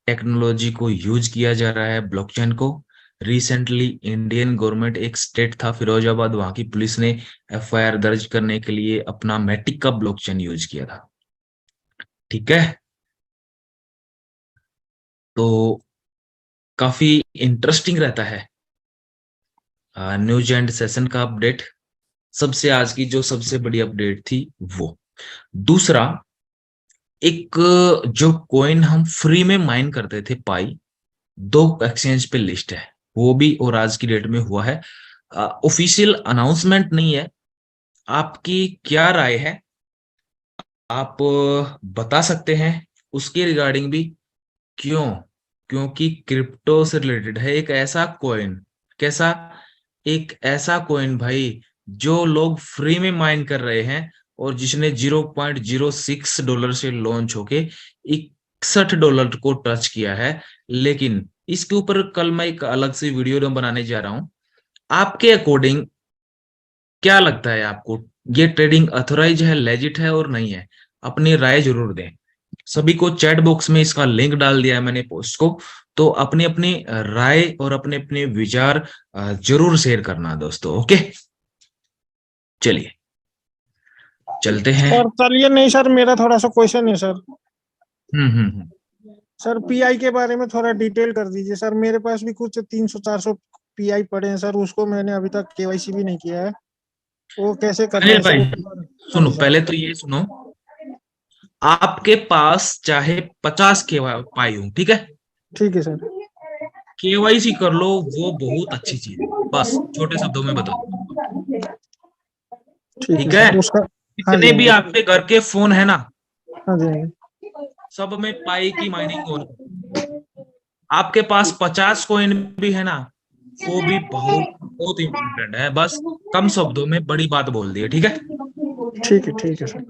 टेक्नोलॉजी को यूज किया जा रहा है ब्लॉकचेन को। रिसेंटली इंडियन गवर्नमेंट, एक स्टेट था फिरोजाबाद, वहां की पुलिस ने FIR दर्ज करने के लिए अपना मैटिक का ब्लॉकचेन यूज किया था। ठीक है, तो काफी इंटरेस्टिंग रहता है न्यूज एंड सेशन का अपडेट। सबसे आज की जो सबसे बड़ी अपडेट थी वो। दूसरा, एक जो कॉइन हम फ्री में माइन करते थे पाई, दो एक्सचेंज पे लिस्ट है वो भी, और आज की डेट में हुआ है। ऑफिशियल अनाउंसमेंट नहीं है। आपकी क्या राय है, आप बता सकते हैं उसके रिगार्डिंग भी। क्यों? क्योंकि क्रिप्टो से रिलेटेड है एक ऐसा कॉइन। कैसा? एक ऐसा कॉइन भाई जो लोग फ्री में माइन कर रहे हैं, और जिसने $0.06 से लॉन्च होके $61 को टच किया है। लेकिन इसके ऊपर कल मैं एक अलग से वीडियो बनाने जा रहा हूं। आपके अकॉर्डिंग क्या लगता है आपको, ये ट्रेडिंग ऑथोराइज है, लेजिट है और नहीं है? अपनी राय जरूर दें। सभी को चैट बॉक्स में इसका लिंक डाल दिया है मैंने पोस्ट को, तो अपनी अपनी राय और अपने अपने विचार जरूर शेयर करना दोस्तों। ओके, चलिए चलते हैं। सर चलिए, नहीं सर, मेरा थोड़ा सा क्वेश्चन है सर। हम्म। सर पीआई के बारे में थोड़ा डिटेल कर दीजिए सर। मेरे पास भी कुछ 300-400 पीआई पड़े हैं सर, उसको मैंने अभी तक केवाईसी भी नहीं किया है, वो कैसे करना अनिल है भाई सर? हाँ सुनो, जी सर। पहले तो ये सुनो, आपके पास चाहे 50 के पाई हो, ठीक है, ठीक है सर। केवाईसी कर लो, वो बहुत अच्छी चीज है। बस छोटे शब्दों में बता दो, ठीक है ठीक है। सर उसका। हाँ जी जितने हाँ भी जी। आपके घर के फोन है ना, हाँ जी हाँ जी। सब में पाई की माइनिंग हो रही है। आपके पास 50 कॉइन भी है ना, वो भी बहुत बहुत इंपॉर्टेंट है। बस कम शब्दों में बड़ी बात बोल दी है, ठीक है। ठीक है सर।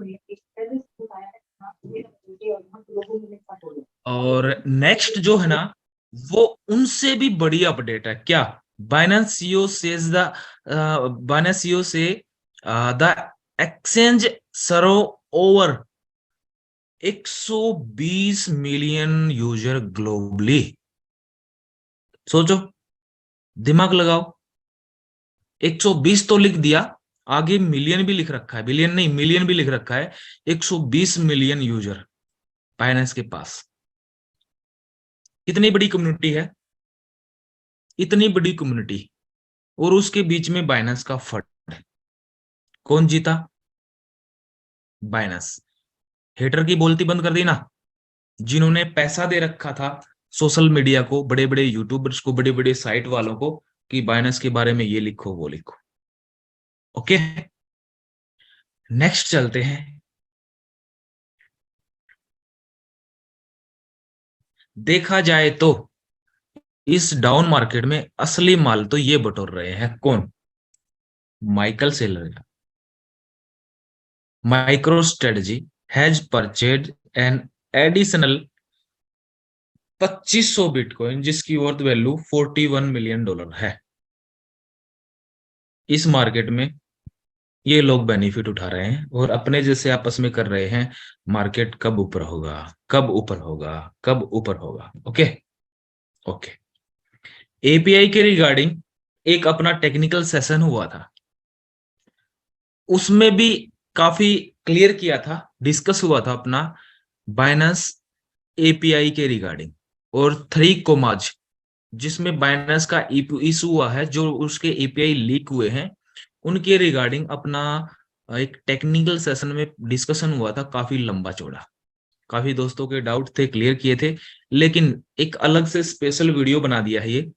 और नेक्स्ट जो है ना, वो उनसे भी बड़ी अपडेट है। क्या? Binance CEO says the Binance CEO say the exchange serve over 120 million user globally. सोचो, दिमाग लगाओ, 120 तो लिख दिया, आगे मिलियन भी लिख रखा है, बिलियन नहीं मिलियन भी लिख रखा है। 120 मिलियन यूजर बाइनेंस के पास। कितनी बड़ी कम्युनिटी है, इतनी बड़ी कम्युनिटी, और उसके बीच में बाइनेंस का फंड। कौन जीता? बाइनेंस। हेटर की बोलती बंद कर दी ना, जिन्होंने पैसा दे रखा था सोशल मीडिया को, बड़े बड़े यूट्यूबर्स को, बड़े बड़े साइट वालों को, कि बाइनेंस के बारे में ये लिखो वो लिखो। ओके, नेक्स्ट चलते हैं। देखा जाए तो इस डाउन मार्केट में असली माल तो ये बटोर रहे हैं कौन? Michael Saylor. Micro strategy has purchase an additional 2500 bitcoin, जिसकी वर्थ वैल्यू $41 मिलियन है। इस मार्केट में ये लोग बेनिफिट उठा रहे हैं और अपने जैसे आपस में कर रहे हैं, मार्केट कब ऊपर होगा, कब ऊपर होगा, कब ऊपर होगा। Okay okay. एपीआई के रिगार्डिंग एक अपना टेक्निकल सेशन हुआ था, उसमें भी काफी क्लियर किया था, डिस्कस हुआ था अपना बाइनेंस एपीआई के रिगार्डिंग। और 3 जिसमें बाइनेंस का इशू हुआ है, जो उसके एपीआई लीक हुए हैं, उनके रिगार्डिंग अपना एक टेक्निकल सेशन में डिस्कशन हुआ था, काफी लंबा चौड़ा। काफी दोस्तों के डाउट थे, क्लियर किए थे, लेकिन एक अलग से स्पेशल वीडियो बना दिया है ये।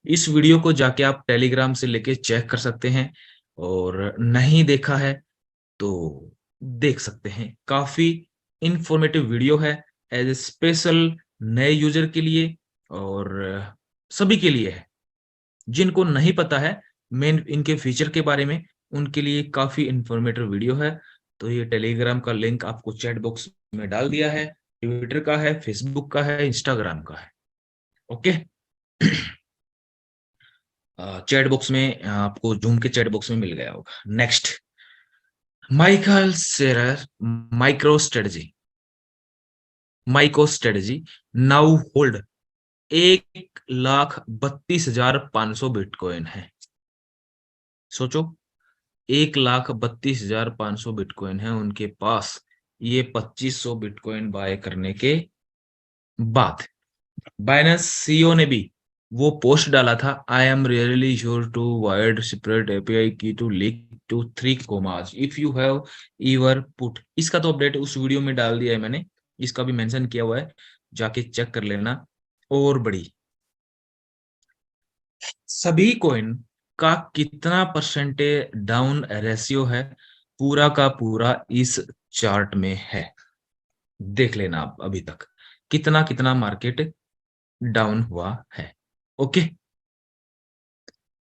इस वीडियो को जाके आप टेलीग्राम से लेके चेक कर सकते हैं, और नहीं देखा है तो देख सकते हैं। काफी इंफॉर्मेटिव वीडियो है, एज ए स्पेशल नए यूजर के लिए और सभी के लिए है। जिनको नहीं पता है मेन इनके फीचर के बारे में, उनके लिए काफी इंफॉर्मेटिव वीडियो है। तो ये टेलीग्राम का लिंक आपको चैट बॉक्स में डाल दिया है, ट्विटर का है, फेसबुक का है, इंस्टाग्राम का है। ओके। चैट बॉक्स में आपको जूम के चैट बॉक्स में मिल गया होगा। Next, Michael Saylor MicroStrategy. MicroStrategy now hold 1,32,500 bitcoin है। सोचो, 1,32,500 बिटकॉइन है उनके पास, ये 2500 बिटकॉइन बाय करने के बाद। बाइनेंस सीईओ ने भी वो पोस्ट डाला था, I am really sure to wired separate API key to leak to 3 if you have ever put. इसका तो अपडेट उस वीडियो में डाल दिया है मैंने, इसका भी मेंशन किया हुआ है, जाके चेक कर लेना। और बड़ी सभी कॉइन का कितना परसेंटेज डाउन रेशियो है, पूरा का पूरा इस चार्ट में है। देख लेना आप अभी तक कितना कितना मार्केट डाउन हुआ है। ओके,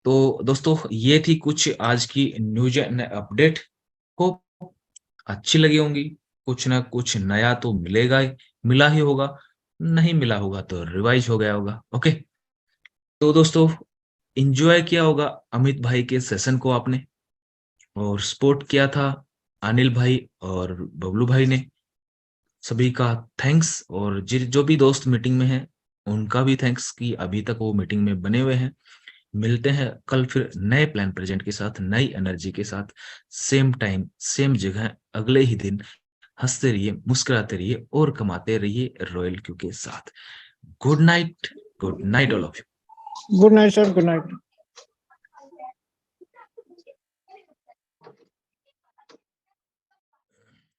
तो दोस्तों ये थी कुछ आज की न्यूज अपडेट। को अच्छी लगी होंगी, कुछ ना कुछ नया तो मिलेगा ही, मिला ही होगा, नहीं मिला होगा तो रिवाइज हो गया होगा। ओके, तो दोस्तों एंजॉय किया होगा अमित भाई के सेशन को आपने, और सपोर्ट किया था अनिल भाई और बबलू भाई ने। सभी का थैंक्स, और जो भी दोस्त मीटिंग में हैं उनका भी थैंक्स कि अभी तक वो मीटिंग में बने हुए हैं। मिलते हैं कल फिर नए प्लान प्रेजेंट के साथ, नई एनर्जी के साथ, सेम टाइम सेम जगह अगले ही दिन। हंसते रहिए, मुस्कुराते रहिए और कमाते रहिए रॉयल क्यू के साथ। Good night all of you. Good night sir, good night.